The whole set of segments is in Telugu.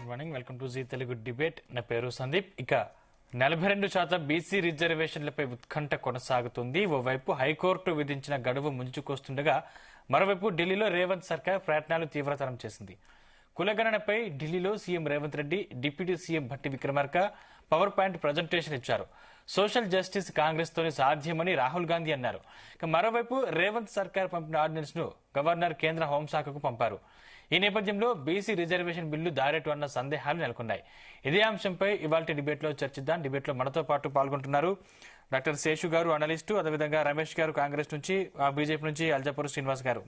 Good morning, welcome to Zee Telugu debate. నా పేరు సందీప్. ఇక 42% బీసీ రిజర్వేషన్లపై ఉత్కంఠ కొనసాగుతుంది. ఓవైపు హైకోర్టు విధించిన గడువు ముంచుకొస్తుండగా మరోవైపు ఢిల్లీలో రేవంత్ సర్కార్ ప్రయత్నాలు తీవ్రతరం చేసింది. కులగణనపై ఢిల్లీలో CM Revanth Reddy, deputy CM Bhatti Vikramarka power point presentation ఇచ్చారు. సోషల్ జస్టిస్ కాంగ్రెస్ తోనే సాధ్యమని రాహుల్ గాంధీ అన్నారు. ఇక మరోవైపు రేవంత్ సర్కార్ పంపిన ఆర్డినెన్స్ ను గవర్నర్ కేంద్ర హోంశాఖకు పంపారు. ఈ నేపథ్యంలో బీసీ రిజర్వేషన్ బిల్లు దారేటు అన్న సందేహాలు నెలకొన్నాయి. ఇదే అంశంపై ఇవాళ డిబేట్ లో చర్చిద్దాం. డిబేట్ లో మనతో పాటు పాల్గొంటున్నారు డాక్టర్ శేషు గారు, అనలిస్టు, అదేవిధంగా రమేష్ గారు కాంగ్రెస్ నుంచి, బీజేపీ నుంచి అల్జాపూర్ శ్రీనివాస్ గారు.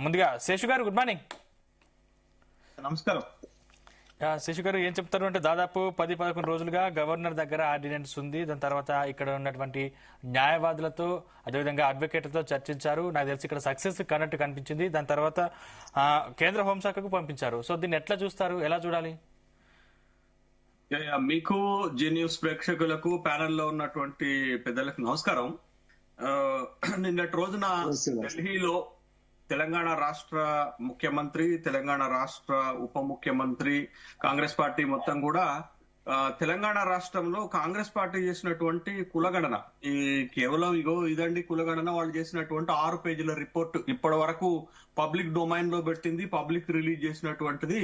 ముందుగా శేషు గారు, గుడ్ మార్నింగ్. నమస్కారం. శేషు గారు, ఏం చెప్తారు అంటే దాదాపు 10-11 రోజులుగా గవర్నర్ దగ్గర ఆర్డినెన్స్ ఉంది. దాని తర్వాత ఇక్కడ ఉన్నటువంటి న్యాయవాదులతో, అదేవిధంగా అడ్వకేట్లతో చర్చించారు. నాకు తెలిసి ఇక్కడ సక్సెస్ కన్నట్టు కనిపించింది. దాని తర్వాత కేంద్ర హోంశాఖకు పంపించారు. సో దీన్ని ఎట్లా చూస్తారు, ఎలా చూడాలి? మీకు జీ న్యూస్ ప్రేక్షకులకు, ప్యానెల్లో ఉన్నటువంటి పెద్దలకు నమస్కారం. నిన్నటి రోజున ఢిల్లీలో తెలంగాణ రాష్ట్ర ముఖ్యమంత్రి, తెలంగాణ రాష్ట్ర ఉప ముఖ్యమంత్రి, కాంగ్రెస్ పార్టీ మొత్తం కూడా తెలంగాణ రాష్ట్రంలో కాంగ్రెస్ పార్టీ చేసినటువంటి కులగణన, ఈ కేవలం ఇదండి కులగణన, వాళ్ళు చేసినటువంటి 6 పేజీల రిపోర్ట్ ఇప్పటి వరకు పబ్లిక్ డొమైన్ లో పెట్టింది, పబ్లిక్ రిలీజ్ చేసినటువంటిది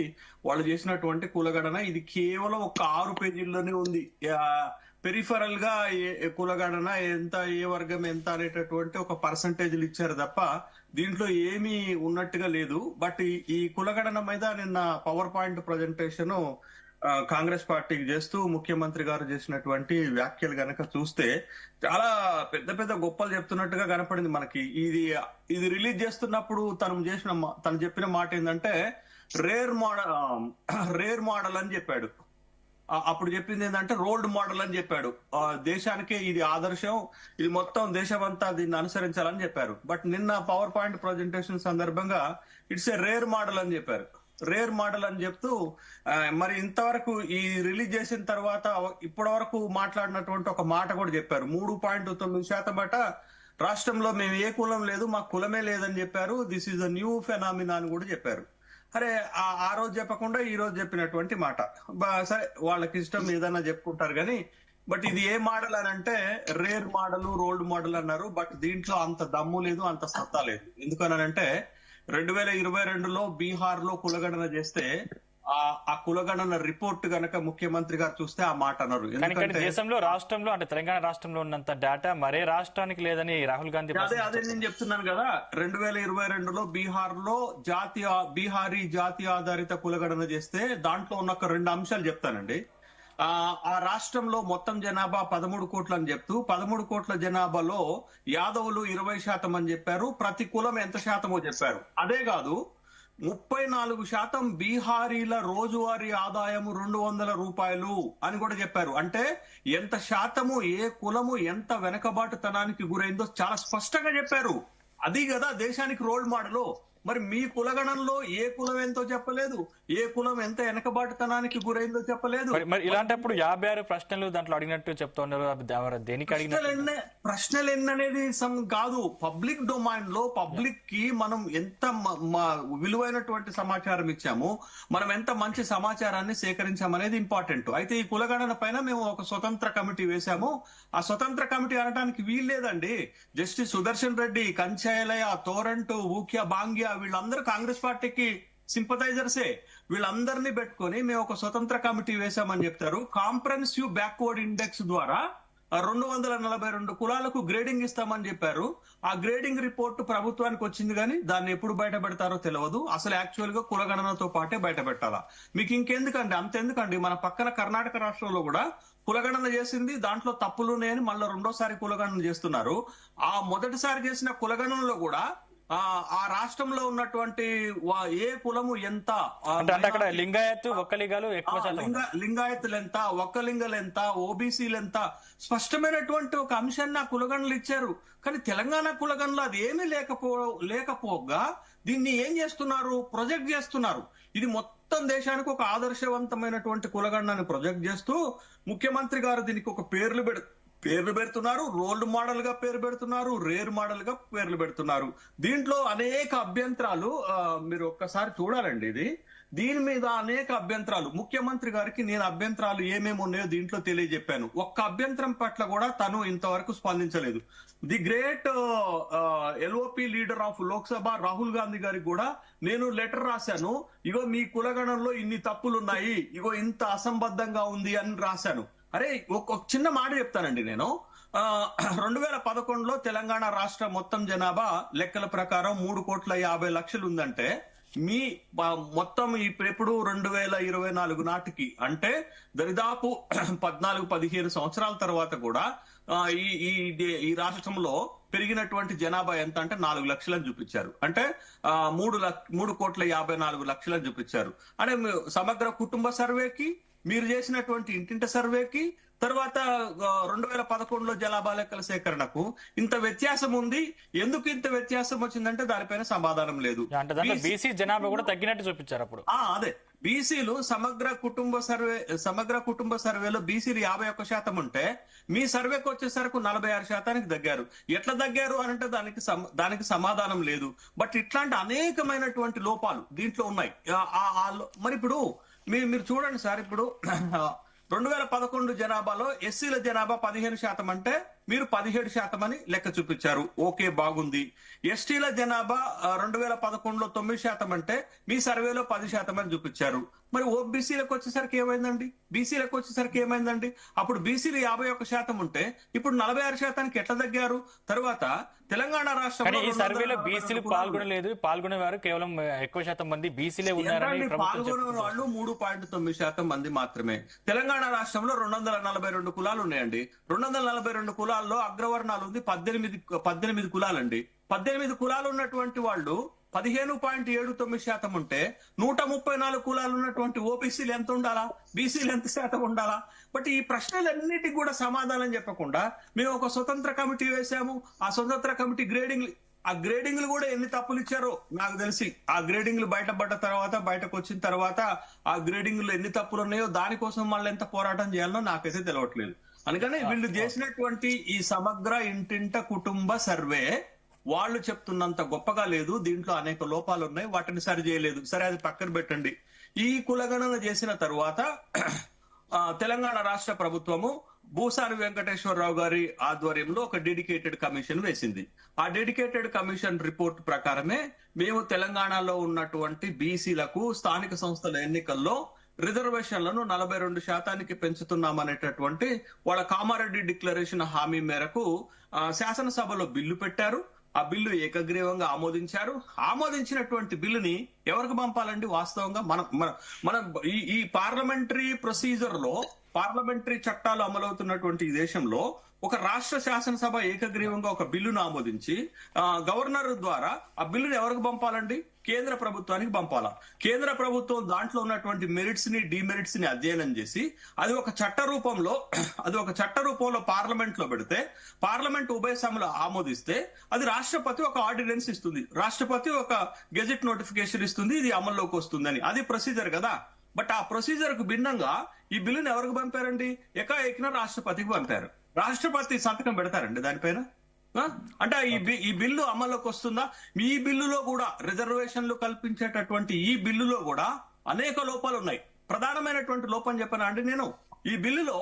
వాళ్ళు చేసినటువంటి కులగణన. ఇది కేవలం ఒక 6 పేజీల్లోనే ఉంది. పెరిఫరల్ గా కులగణన ఎంత, ఏ వర్గం ఎంత అనేటటువంటి ఒక పర్సంటేజ్లు ఇచ్చారు తప్ప దీంట్లో ఏమీ ఉన్నట్టుగా లేదు. బట్ ఈ కులగణన మీద నిన్న పవర్ పాయింట్ ప్రజెంటేషన్ కాంగ్రెస్ పార్టీకి చేస్తూ ముఖ్యమంత్రి గారు చేసినటువంటి వ్యాఖ్యలు గనక చూస్తే చాలా పెద్ద పెద్ద గొప్పలు చెప్తున్నట్టుగా కనపడింది మనకి. ఇది రిలీజ్ చేస్తున్నప్పుడు తను చెప్పిన మాట ఏంటంటే రేర్ మోడల్ అని చెప్పాడు. అప్పుడు చెప్పింది ఏంటంటే రోల్డ్ మోడల్ అని చెప్పాడు. దేశానికే ఇది ఆదర్శం, ఇది మొత్తం దేశమంతా దీన్ని అనుసరించాలని చెప్పారు. బట్ నిన్న పవర్ పాయింట్ ప్రజెంటేషన్ సందర్భంగా ఇట్స్ ఏ రేర్ మోడల్ అని చెప్పారు. రేర్ మోడల్ అని చెప్తూ మరి ఇంతవరకు ఈ రిలీజ్ చేసిన తర్వాత ఇప్పటి వరకు మాట్లాడినటువంటి ఒక మాట కూడా చెప్పారు. 3.9% అట రాష్ట్రంలో మేము ఏ కులం లేదు, మా కులమే లేదని చెప్పారు. This is a new phenomena అని కూడా చెప్పారు. అరే, ఆ రోజు చెప్పకుండా ఈ రోజు చెప్పినటువంటి మాట. సరే, వాళ్ళకి ఇష్టం ఏదైనా చెప్పుకుంటారు కానీ, బట్ ఇది ఏ మోడల్ అని అంటే రేర్ మోడల్, రోల్డ్ మోడల్ అన్నారు. బట్ దీంట్లో అంత దమ్ము లేదు, అంత సత్తా లేదు. ఎందుకనంటే 2022లో బీహార్ లో కులగణన చేస్తే ఆ కులగణన రిపోర్ట్ గనక ముఖ్యమంత్రి గారు చూస్తే ఆ మాట అన్నారు. ఎందుకంటే దేశంలో, రాష్ట్రంలో, అంటే తెలంగాణ రాష్ట్రంలో ఉన్నంత డేటా మరే రాష్ట్రానికి లేదని రాహుల్ గాంధీ. అదే నేను చెప్తున్నాను కదా. 2022లో బీహార్ లో బీహారీ జాతి ఆధారిత కులగణన చేస్తే దాంట్లో ఉన్న ఒక 2 అంశాలు చెప్తానండి. ఆ రాష్ట్రంలో మొత్తం జనాభా 13 కోట్లు అని చెప్తూ 13 కోట్ల జనాభాలో యాదవులు 20% అని చెప్పారు. ప్రతి కులం ఎంత శాతమో చెప్పారు. అదే కాదు, 34% బీహారీల రోజువారీ ఆదాయము 200 రూపాయలు అని కూడా చెప్పారు. అంటే ఎంత శాతము, ఏ కులము ఎంత వెనకబాటుతనానికి గురైందో చాలా స్పష్టంగా చెప్పారు. అది కదా దేశానికి రోల్ మోడల్. మరి మీ కులగణంలో ఏ కులం ఎంతో చెప్పలేదు, ఏ కులం ఎంత వెనకబాటుతనానికి గురైందో చెప్పలేదు. మరి ఇలాంటప్పుడు 56 ప్రశ్నలు దాంట్లో అడిగినట్టు చెప్తున్నారు. దేనికి అడిగిన ప్రశ్నలు ఎన్ననేది కాదు. పబ్లిక్ డొమైన్ లో పబ్లిక్ కి మనం ఎంత విలువైనటువంటి సమాచారం ఇచ్చాము, మనం ఎంత మంచి సమాచారాన్ని సేకరించామనేది ఇంపార్టెంట్. అయితే ఈ కులగణన పైన మేము ఒక స్వతంత్ర కమిటీ వేశాము. ఆ స్వతంత్ర కమిటీ అనడానికి వీల్లేదండి. జస్టిస్ సుదర్శన్ రెడ్డి, కంచాయలయ, తోరంటు, ఊఖ్య, బాంగ్యా వీళ్ళందరూ కాంగ్రెస్ పార్టీకి సింపథైజర్సే. వీళ్ళందరినీ పెట్టుకొని మేము ఒక స్వతంత్ర కమిటీ వేశామని చెప్తారు. కాంప్రహెన్సివ్ బ్యాక్వర్డ్ ఇండెక్స్ ద్వారా 242 కులాలకు గ్రేడింగ్ ఇస్తామని చెప్పారు. ఆ గ్రేడింగ్ రిపోర్ట్ ప్రభుత్వానికి వచ్చింది కానీ దాన్ని ఎప్పుడు బయట పెడతారో తెలియదు. అసలు యాక్చువల్ గా కులగణనతో పాటే బయట పెట్టాలా. మీకు ఇంకెందుకండి, అంతెందుకండి, మన పక్కన కర్ణాటక రాష్ట్రంలో కూడా కులగణన చేసింది, దాంట్లో తప్పులున్నాయని మళ్ళీ 2వ కులగణన చేస్తున్నారు. ఆ మొదటిసారి చేసిన కులగణనలో కూడా ఆ రాష్ట్రంలో ఉన్నటువంటి ఏ కులము ఎంత, అక్కడ లింగాయత్, ఒక్కలింగాలు ఎక్కువ, లింగాయతులు ఎంత, ఒక్కలింగలు ఎంత, ఓబీసీలు ఎంత, స్పష్టమైనటువంటి ఒక అంశాన్ని ఆ కులగణలు ఇచ్చారు. కానీ తెలంగాణ కులగణలో అది ఏమీ లేకపోగా దీన్ని ఏం చేస్తున్నారు, ప్రొజెక్ట్ చేస్తున్నారు. ఇది మొత్తం దేశానికి ఒక ఆదర్శవంతమైనటువంటి కులగణని ప్రొజెక్ట్ చేస్తూ ముఖ్యమంత్రి గారు దీనికి ఒక పేర్లు పెడుతున్నారు. రోల్డ్ మోడల్ గా పేరు పెడుతున్నారు, రేర్ మోడల్ గా పేర్లు పెడుతున్నారు. దీంట్లో అనేక అభ్యంతరాలు మీరు ఒక్కసారి చూడాలండి. దీని మీద అనేక అభ్యంతరాలు, ముఖ్యమంత్రి గారికి నేను అభ్యంతరాలు ఏమేమి ఉన్నాయో దీంట్లో తెలియజెప్పాను. ఒక్క అభ్యంతరం పట్ల కూడా తను ఇంతవరకు స్పందించలేదు. The great LOP leader of Lok Sabha Rahul Gandhi గారికి కూడా నేను లెటర్ రాశాను. ఇగో మీ కులగణంలో ఇన్ని తప్పులు ఉన్నాయి, ఇగో ఇంత అసంబద్ధంగా ఉంది అని రాశాను. అరే ఒక చిన్న మాట చెప్తానండి నేను. 2011లో తెలంగాణ రాష్ట్ర మొత్తం జనాభా లెక్కల ప్రకారం 3,50,00,000 ఉందంటే మీ మొత్తం ఇప్పుడు 2024 నాటికి అంటే దరిదాపు 14-15 సంవత్సరాల తర్వాత కూడా ఈ రాష్ట్రంలో పెరిగినటువంటి జనాభా ఎంత అంటే 4 లక్షలని చూపించారు. అంటే 3,54,00,000 చూపించారు. అంటే సమగ్ర కుటుంబ సర్వేకి, మీరు చేసినటువంటి ఇంటింటి సర్వేకి, తర్వాత 2011లో జనాభా లెక్కల సేకరణకు ఇంత వ్యత్యాసం ఉంది. ఎందుకు ఇంత వ్యత్యాసం వచ్చిందంటే దానిపైన సమాధానం లేదు. బీసీ జనాభా కూడా తగ్గినట్టు చూపించారు అప్పుడు. అదే బీసీలు సమగ్ర కుటుంబ సర్వేలో బీసీలు 51% ఉంటే మీ సర్వేకి వచ్చేసరికి 46% తగ్గారు. ఎట్లా తగ్గారు అనంటే దానికి సమాధానం లేదు. బట్ ఇట్లాంటి అనేకమైనటువంటి లోపాలు దీంట్లో ఉన్నాయి. మరి ఇప్పుడు మీరు చూడండి సార్, ఇప్పుడు 2011 జనాభాలో ఎస్సీల జనాభా 15% అంటే మీరు 17% అని లెక్క చూపించారు. ఓకే, బాగుంది. ఎస్టీల జనాభా 2011లో 9% అంటే మీ సర్వేలో 10% అని చూపించారు. మరి ఓబీసీలకు వచ్చేసరికి ఏమైందండి? బీసీలకు వచ్చేసరికి ఏమైందండి? అప్పుడు బీసీలు 51% ఉంటే ఇప్పుడు 46% ఎట్లా తగ్గారు? తర్వాత తెలంగాణ రాష్ట్రంలో ఈ సర్వేలో బీసీలు పాల్గొనలేదు. పాల్గొనేవారు కేవలం ఎక్కువ శాతం మంది బీసీలే ఉన్నారని పాల్గొనే వాళ్ళు 3.9% మంది మాత్రమే. తెలంగాణ రాష్ట్రంలో 242 కులాలు ఉన్నాయండి. 242 కులాల్లో అగ్రవర్ణాలు ఉంది 18 కులాలండి. 18 కులాలు ఉన్నటువంటి వాళ్ళు 15.79% ఉంటే 134 కులాలు ఉన్నటువంటి ఓబీసీలు ఎంత ఉండాలా? బీసీలు ఎంత శాతం ఉండాలా? బట్ ఈ ప్రశ్నలన్నిటికీ కూడా సమాధానం చెప్పకుండా మేము ఒక స్వతంత్ర కమిటీ వేశాము. ఆ స్వతంత్ర కమిటీ గ్రేడింగ్లు కూడా ఎన్ని తప్పులు ఇచ్చారో నాకు తెలిసి, ఆ గ్రేడింగ్లు బయటకు వచ్చిన తర్వాత ఆ గ్రేడింగ్లు ఎన్ని తప్పులు ఉన్నాయో దానికోసం మళ్ళీ ఎంత పోరాటం చేయాలనో నాకైతే తెలియట్లేదు. అందుకని వీళ్ళు చేసినటువంటి ఈ సమగ్ర ఇంటింట కుటుంబ సర్వే వాళ్ళు చెప్తున్నంత గొప్పగా లేదు. దీంట్లో అనేక లోపాలు ఉన్నాయి, వాటిని సరి చేయలేదు. సరే, అది పక్కన పెట్టండి. ఈ కులగణన చేసిన తరువాత తెలంగాణ రాష్ట్ర ప్రభుత్వము భూసాని వెంకటేశ్వరరావు గారి ఆధ్వర్యంలో ఒక డెడికేటెడ్ కమిషన్ వేసింది. ఆ డెడికేటెడ్ కమిషన్ రిపోర్ట్ ప్రకారమే మేము తెలంగాణలో ఉన్నటువంటి బీసీలకు స్థానిక సంస్థల ఎన్నికల్లో రిజర్వేషన్లను 42% పెంచుతున్నామనేటటువంటి వాళ్ళ కామారెడ్డి డిక్లరేషన్ హామీ మేరకు శాసనసభలో బిల్లు పెట్టారు. ఆ బిల్లు ఏకగ్రీవంగా ఆమోదించారు. ఆమోదించినటువంటి బిల్లుని ఎవరికి పంపాలండి? వాస్తవంగా మన ఈ పార్లమెంటరీ ప్రొసీజర్ లో, పార్లమెంటరీ చట్టాలు అమలవుతున్నటువంటి ఈ దేశంలో ఒక రాష్ట్ర శాసనసభ ఏకగ్రీవంగా ఒక బిల్లును ఆమోదించి గవర్నర్ ద్వారా ఆ బిల్లును ఎవరికి పంపాలండి? కేంద్ర ప్రభుత్వానికి పంపాలా. కేంద్ర ప్రభుత్వం దాంట్లో ఉన్నటువంటి మెరిట్స్ ని, డిమెరిట్స్ ని అధ్యయనం చేసి అది ఒక చట్ట రూపంలో పార్లమెంట్ లో పెడితే, పార్లమెంట్ ఉభయ సభలు ఆమోదిస్తే అది రాష్ట్రపతి ఒక ఆర్డినెన్స్ ఇస్తుంది, రాష్ట్రపతి ఒక గెజెట్ నోటిఫికేషన్ ఇస్తుంది, ఇది అమల్లోకి వస్తుందని. అది ప్రొసీజర్ కదా. బట్ ఆ ప్రొసీజర్ కు భిన్నంగా ఈ బిల్లును ఎవరికి పంపారండి? ఏకాఏకిన రాష్ట్రపతికి పంపారు. రాష్ట్రపతి సంతకం పెడతారండి దానిపైన. అంటే ఈ బిల్లు అమల్లోకి వస్తుందా? ఈ బిల్లులో కూడా రిజర్వేషన్లు కల్పించేటటువంటి ఈ బిల్లులో కూడా అనేక లోపాలు ఉన్నాయి. ప్రధానమైనటువంటి లోపం చెప్పనా అండి నేను? ఈ బిల్లులో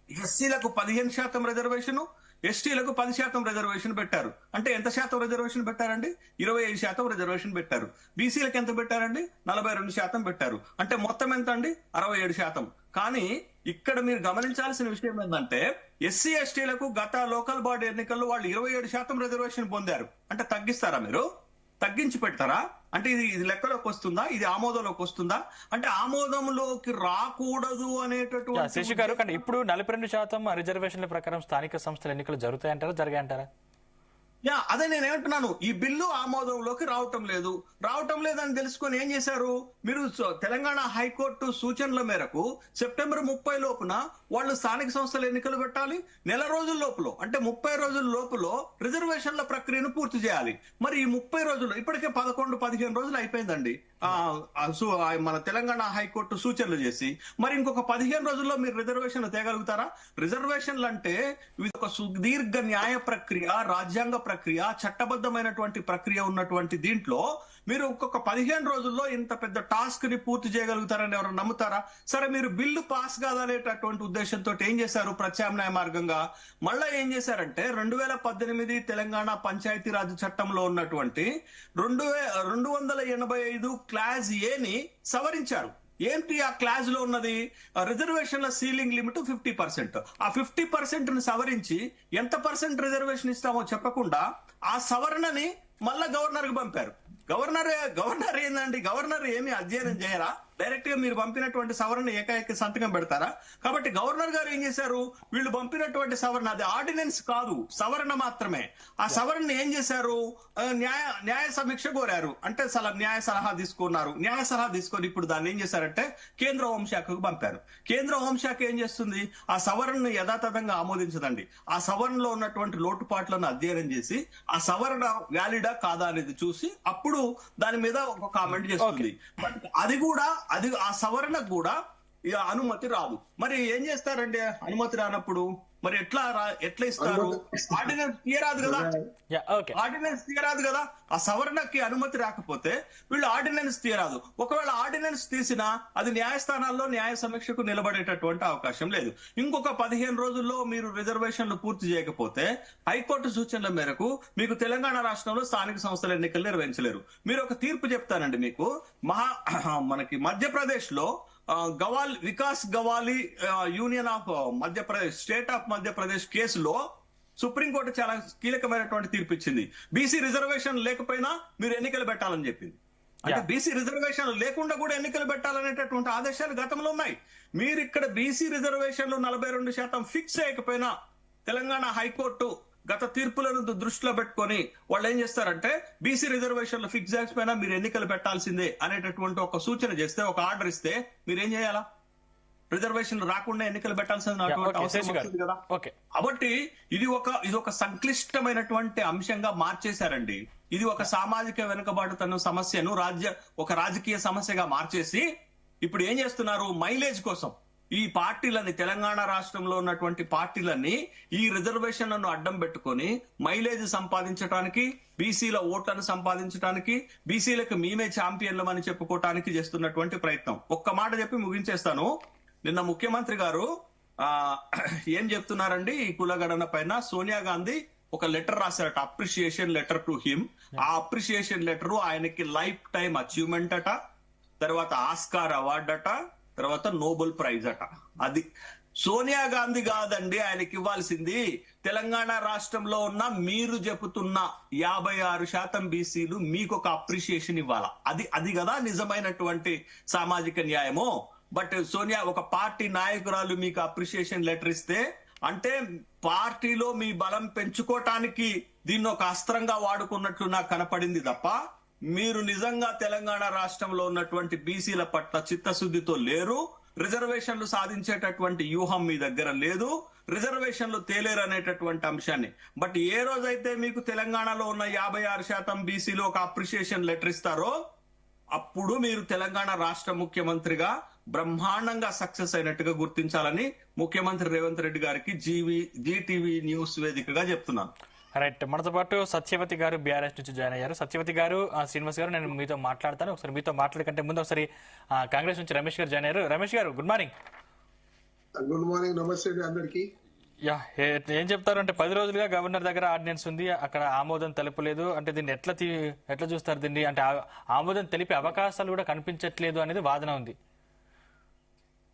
ఎస్సీలకు 15% రిజర్వేషన్, ఎస్టీలకు 10% రిజర్వేషన్ పెట్టారు. అంటే ఎంత శాతం రిజర్వేషన్ పెట్టారండి? 25% రిజర్వేషన్ పెట్టారు. బీసీలకు ఎంత పెట్టారండి? 42% పెట్టారు. అంటే మొత్తం ఎంత అండి? 67%. కానీ ఇక్కడ మీరు గమనించాల్సిన విషయం ఏంటంటే ఎస్సీ ఎస్టీలకు గత లోకల్ బాడీ ఎన్నికల్లో వాళ్ళు 27% రిజర్వేషన్ పొందారు. అంటే తగ్గిస్తారా మీరు? తగ్గించి పెడతారా? అంటే ఇది లెక్కలోకి వస్తుందా? ఇది ఆమోదంలోకి వస్తుందా? అంటే ఆమోదంలోకి రాకూడదు అనేటటువంటి శశి గారు, కానీ ఇప్పుడు 42% రిజర్వేషన్ల ప్రకారం స్థానిక సంస్థల ఎన్నికలు జరుగుతాయంటారా, జరిగాయంటారా? అదే నేను ఏమంటున్నాను. ఈ బిల్లు ఆమోదంలోకి రావటం లేదని తెలుసుకొని ఏం చేశారు మీరు? తెలంగాణ హైకోర్టు సూచనల మేరకు సెప్టెంబర్ 30 లోపున వాళ్ళు స్థానిక సంస్థల ఎన్నికలు పెట్టాలి. నెల రోజుల లోపల, అంటే 30 రోజుల లోపల రిజర్వేషన్ల ప్రక్రియను పూర్తి చేయాలి. మరి ఈ 30 రోజుల్లో ఇప్పటికే 11-15 రోజులు అయిపోయిందండి. మన తెలంగాణ హైకోర్టు సూచనలు చేసి మరి ఇంకొక 15 రోజుల్లో మీరు రిజర్వేషన్లు తేగలుగుతారా? రిజర్వేషన్లు అంటే ఇది ఒక సుదీర్ఘ న్యాయ ప్రక్రియ, రాజ్యాంగ ప్రక్రియ, చట్టబద్ధమైనటువంటి ప్రక్రియ ఉన్నటువంటి దీంట్లో మీరు ఇంకొక 15 రోజుల్లో ఇంత పెద్ద టాస్క్ ని పూర్తి చేయగలుగుతారని ఎవరు నమ్ముతారా? సరే, మీరు బిల్లు పాస్ కాదనేటటువంటి ఉద్దేశంతో ఏం చేశారు? ప్రత్యామ్నాయ మార్గంగా మళ్ళా ఏం చేశారంటే 2018 తెలంగాణ పంచాయతీరాజ్ చట్టంలో ఉన్నటువంటి 285 క్లాజ్ ఏని సవరించారు. ఏంటి ఆ క్లాజ్ లో ఉన్నది? రిజర్వేషన్ల సీలింగ్ లిమిట్ 50%. ఆ 50% ని సవరించి ఎంత పర్సెంట్ రిజర్వేషన్ ఇస్తామో చెప్పకుండా ఆ సవరణని మళ్ళా గవర్నర్ కి పంపారు. గవర్నర్ ఏందండి? గవర్నర్ ఏమి అధ్యయనం చేయరా? డైరెక్ట్ గా మీరు పంపినటువంటి సవరణ ఏకైక సంతకం పెడతారా? కాబట్టి గవర్నర్ గారు ఏం చేశారు? వీళ్ళు పంపినటువంటి సవరణ అది ఆర్డినెన్స్ కాదు, సవరణ మాత్రమే. ఆ సవరణ ఏం చేశారు? న్యాయ సమీక్ష కోరారు, అంటే న్యాయ సలహా తీసుకున్నారు. న్యాయ సలహా తీసుకొని ఇప్పుడు దాన్ని ఏం చేశారంటే కేంద్ర హోంశాఖకు పంపారు. కేంద్ర హోంశాఖ ఏం చేస్తుంది? ఆ సవరణను యథాతథంగా ఆమోదించదండి. ఆ సవరణలో ఉన్నటువంటి లోటుపాట్లను అధ్యయనం చేసి ఆ సవరణ వ్యాలిడా కాదా అనేది చూసి అప్పుడు దాని మీద ఒక కామెంట్ చేస్తుంది. బట్ అది ఆ సవరణకు కూడా అనుమతి రాదు. మరి ఏం చేస్తారండి అనుమతి రానప్పుడు? మరి ఎట్లా ఇస్తారు? ఆర్డినెన్స్ తీయరాదు కదా, ఆర్డినెన్స్ తీయరాదు కదా. ఆ సవరణకి అనుమతి రాకపోతే వీళ్ళు ఆర్డినెన్స్ తీయరాదు. ఒకవేళ ఆర్డినెన్స్ తీసినా అది న్యాయస్థానాల్లో న్యాయ సమీక్షకు నిలబడేటటువంటి అవకాశం లేదు. ఇంకొక 15 రోజుల్లో మీరు రిజర్వేషన్లు పూర్తి చేయకపోతే హైకోర్టు సూచనల మేరకు మీకు తెలంగాణ రాష్ట్రంలో స్థానిక సంస్థల ఎన్నికలు నిర్వహించలేరు. మీరు ఒక తీర్పు చెప్తానండి మీకు. మనకి మధ్యప్రదేశ్ లో Vikas Gawali union of Madhya Pradesh, state of Madhya Pradesh కేసులో సుప్రీంకోర్టు చాలా కీలకమైనటువంటి తీర్పు ఇచ్చింది. బీసీ రిజర్వేషన్ లేకపోయినా మీరు ఎన్నికలు పెట్టాలని చెప్పింది. అంటే బీసీ రిజర్వేషన్ లేకుండా కూడా ఎన్నికలు పెట్టాలనేటటువంటి ఆదేశాలు గతంలో ఉన్నాయి. మీరు ఇక్కడ బీసీ రిజర్వేషన్లు 42% ఫిక్స్ చేయకపోయినా తెలంగాణ హైకోర్టు గత తీర్పులను దృష్టిలో పెట్టుకొని వాళ్ళు ఏం చేస్తారంటే బీసీ రిజర్వేషన్లు ఫిక్స్ చేయకపోయినా మీరు ఎన్నికలు పెట్టాల్సిందే అనేటటువంటి ఒక సూచన చేస్తే, ఒక ఆర్డర్ ఇస్తే మీరేం చేయాలా? రిజర్వేషన్ రాకుండా ఎన్నికలు పెట్టాల్సిన అవసరం వస్తుంది కదా. కాబట్టి ఇది ఒక సంక్లిష్టమైనటువంటి అంశంగా మార్చేశారండి. ఇది ఒక సామాజిక వెనుకబాటుతనం సమస్యను ఒక రాజకీయ సమస్యగా మార్చేసి ఇప్పుడు ఏం చేస్తున్నారు? మైలేజ్ కోసం ఈ పార్టీలని, తెలంగాణ రాష్ట్రంలో ఉన్నటువంటి పార్టీలన్నీ ఈ రిజర్వేషన్లను అడ్డం పెట్టుకొని మైలేజ్ సంపాదించడానికి, బీసీల ఓట్లను సంపాదించడానికి, బీసీలకు మేమే ఛాంపియన్లం అని చెప్పుకోవటానికి చేస్తున్నటువంటి ప్రయత్నం. ఒక్క మాట చెప్పి ముగించేస్తాను. నిన్న ముఖ్యమంత్రి గారు ఏం చెప్తున్నారండి? ఈ కులగణన పైన సోనియా గాంధీ ఒక లెటర్ రాశారట, అప్రిషియేషన్ లెటర్ టు హిమ్. ఆ అప్రిషియేషన్ లెటర్ ఆయనకి లైఫ్ టైం అచీవ్మెంట్ అట, తర్వాత ఆస్కార్ అవార్డు అట, తర్వాత నోబెల్ ప్రైజ్ అట. అది సోనియా గాంధీ కాదండి ఆయనకి ఇవ్వాల్సింది. తెలంగాణ రాష్ట్రంలో ఉన్న మీరు చెబుతున్న 56% బీసీలు మీకు ఒక అప్రిషియేషన్ ఇవ్వాలా. అది కదా నిజమైనటువంటి సామాజిక న్యాయము. బట్ సోనియా, ఒక పార్టీ నాయకురాలు మీకు అప్రిషియేషన్ లెటర్ ఇస్తే అంటే పార్టీలో మీ బలం పెంచుకోవటానికి దీన్ని ఒక అస్త్రంగా వాడుకున్నట్లు నాకు కనపడింది తప్ప మీరు నిజంగా తెలంగాణ రాష్ట్రంలో ఉన్నటువంటి బీసీల పట్ల చిత్తశుద్ధితో లేరు. రిజర్వేషన్లు సాధించేటటువంటి వ్యూహం మీ దగ్గర లేదు. రిజర్వేషన్లు తేలేరు అనేటటువంటి అంశాన్ని. బట్ ఏ రోజైతే మీకు తెలంగాణలో ఉన్న 56% బీసీలు ఒక అప్రిషియేషన్ లెటర్ ఇస్తారో అప్పుడు మీరు తెలంగాణ రాష్ట్ర ముఖ్యమంత్రిగా బ్రహ్మాండంగా సక్సెస్ అయినట్టుగా గుర్తించాలని ముఖ్యమంత్రి రేవంత్ రెడ్డి గారికి జీటీవీ న్యూస్ వేదికగా చెప్తున్నాను. రైట్, మనతో పాటు సత్యవతి గారు బీఆర్ఎస్ నుంచి జాయిన్ అయ్యారు. సత్యవతి గారు, శ్రీనివాస్ గారు, నేను మీతో మాట్లాడతాను. ఒకసారి మీతో మాట్లాడకంటే ముందు ఒకసారి కాంగ్రెస్ నుంచి రమేష్ గారు జాయిన్ అయ్యారు. రమేష్ గారు, గుడ్ మార్నింగ్. గుడ్ మార్నింగ్, నమస్తే అందరికి. ఏం చెప్తారు అంటే 10 రోజులుగా గవర్నర్ దగ్గర ఆర్డినెన్స్ ఉంది, అక్కడ ఆమోదం తెలుపలేదు అంటే దీన్ని ఎట్లా చూస్తారు? దీన్ని అంటే ఆమోదం తెలిపే అవకాశాలు కూడా కనిపించట్లేదు అనేది వాదన ఉంది.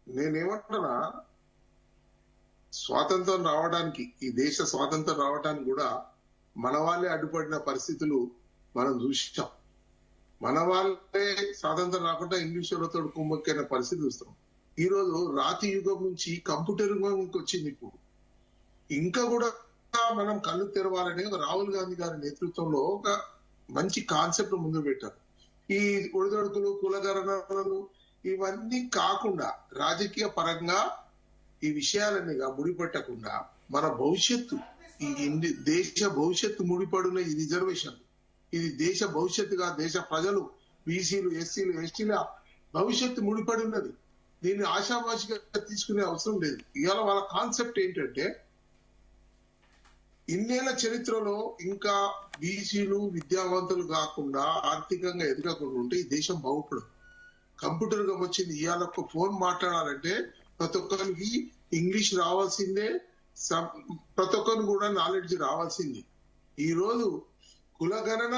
నేనేమంటున్నా, స్వాతంత్రం రావడానికి, ఈ దేశ స్వాతంత్రం రావడానికి కూడా మన వాళ్ళే అడ్డుపడిన పరిస్థితులు మనం చూసాం. మన వాళ్ళే స్వాతంత్రం రాకుండా ఇంగ్లీష్ వాళ్ళతో కుమ్మక్కైన పరిస్థితి చూస్తాం. ఈ రోజు రాతి యుగం నుంచి కంప్యూటర్ యుగంకి వచ్చింది. ఇప్పుడు ఇంకా కూడా మనం కళ్ళు తెరవాలని రాహుల్ గాంధీ గారి నేతృత్వంలో ఒక మంచి కాన్సెప్ట్ ముందు పెట్టారు. ఈ ఒడిదొడుకులు, కులగణనలు ఇవన్నీ కాకుండా రాజకీయ పరంగా ఈ విషయాలన్నీ ముడిపెట్టకుండా మన భవిష్యత్తు, ఈ దేశ భవిష్యత్తు ముడిపడిన ఈ రిజర్వేషన్, ఇది దేశ భవిష్యత్తుగా దేశ ప్రజలు బీసీలు, ఎస్సీలు, ఎస్టీల భవిష్యత్తు ముడిపడి ఉన్నది. దీన్ని ఆశామాషిగా తీసుకునే అవసరం లేదు. ఇవాళ వాళ్ళ కాన్సెప్ట్ ఏంటంటే ఇన్నేళ్ల చరిత్రలో ఇంకా బీసీలు విద్యావంతులు కాకుండా ఆర్థికంగా ఎదగకుండా ఉంటే ఈ దేశం బాగుపడదు. కంప్యూటర్ గా వచ్చింది. ఇవాళ ఒక ఫోన్ మాట్లాడాలంటే ప్రతి ఒక్కరికి ఇంగ్లీష్ రావాల్సిందే, ప్రతి ఒక్కరికి కూడా నాలెడ్జ్ రావాల్సింది. ఈ రోజు కులగణన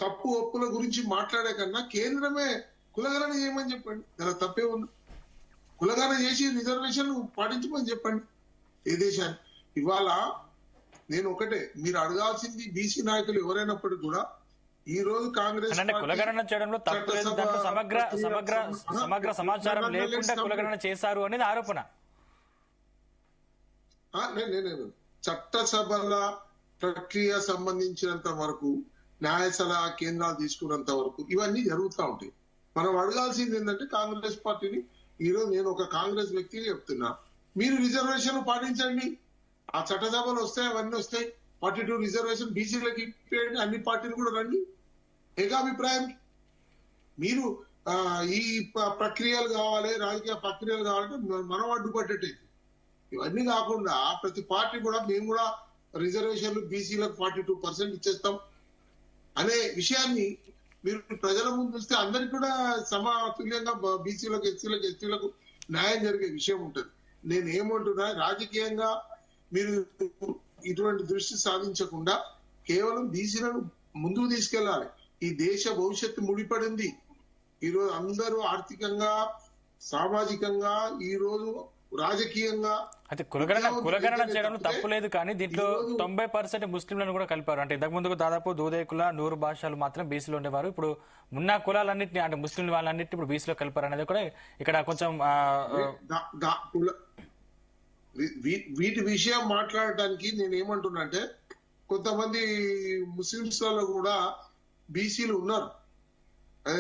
తప్పు ఒప్పుల గురించి మాట్లాడే కన్నా కేంద్రమే కులగణన చేయమని చెప్పండి. దాని తప్పే ఉంది. కులగణన చేసి రిజర్వేషన్ పాటించమని చెప్పండి ఏ దేశాన్ని. ఇవాళ నేను ఒకటే, మీరు అడగాల్సింది బీసీ నాయకులు ఎవరైనప్పటికీ కూడా ఈ రోజు కాంగ్రెస్ కులగణన చేయడంలో తప్పు లేదు, దాంట్లో సమగ్ర సమాచారం లేకుండా కులగణన చేశారు అనేది ఆరోపణ. చట్టసభల ప్రక్రియ సంబంధించినంత వరకు, న్యాయ సలహా కేంద్రాలు తీసుకున్నంత వరకు ఇవన్నీ జరుగుతూ ఉంటాయి. మనం అడగాల్సింది ఏంటంటే కాంగ్రెస్ పార్టీని, ఈ రోజు నేను ఒక కాంగ్రెస్ వ్యక్తిని చెప్తున్నా, మీరు రిజర్వేషన్ పాటించండి. ఆ చట్టసభలు వస్తాయి, అవన్నీ వస్తాయి. 42 రిజర్వేషన్ బీసీలకి ఇప్పేయండి. అన్ని పార్టీలు కూడా రండి ఏకాభిప్రాయం. మీరు ఈ ప్రక్రియలు కావాలి, రాజకీయ ప్రక్రియలు కావాలంటే మనం అడ్డుపడ్డట్టు. ఇవన్నీ కాకుండా ప్రతి పార్టీ కూడా మేము కూడా రిజర్వేషన్లు బీసీలకు 42% ఇచ్చేస్తాం అనే విషయాన్ని మీరు ప్రజల ముందు చూస్తే అందరికి కూడా సమతుల్యంగా బీసీలకు, ఎస్సీలకు, ఎస్టీలకు న్యాయం జరిగే విషయం ఉంటుంది. నేను ఏమంటున్నా, రాజకీయంగా మీరు ఇటువంటి దృష్టి సాధించకుండా కేవలం బీసీలను ముందుకు తీసుకెళ్లాలి. ఈ దేశ భవిష్యత్తు ముడిపడింది. ఈరోజు అందరూ ఆర్థికంగా, సామాజికంగా, ఈ రోజు రాజకీయంగా. అయితే కులగణన చేయడంలో తప్పు లేదు, కానీ దీంట్లో 90% ముస్లింలను కూడా కలిపారు. అంటే ఇంతకు ముందుకు దాదాపు దూదేకుల 100 భాషలు మాత్రం బీసీలో ఉండేవారు. ఇప్పుడు ఉన్న కులాలన్నింటినీ, అంటే ముస్లిం వాళ్ళన్నింటినీ ఇప్పుడు బీసీలో కలిపారు అనేది కూడా ఇక్కడ కొంచెం వీటి విషయం మాట్లాడటానికి నేను ఏమంటున్నా అంటే, కొంతమంది ముస్లింస్ లో కూడా బీసీలు ఉన్నారు.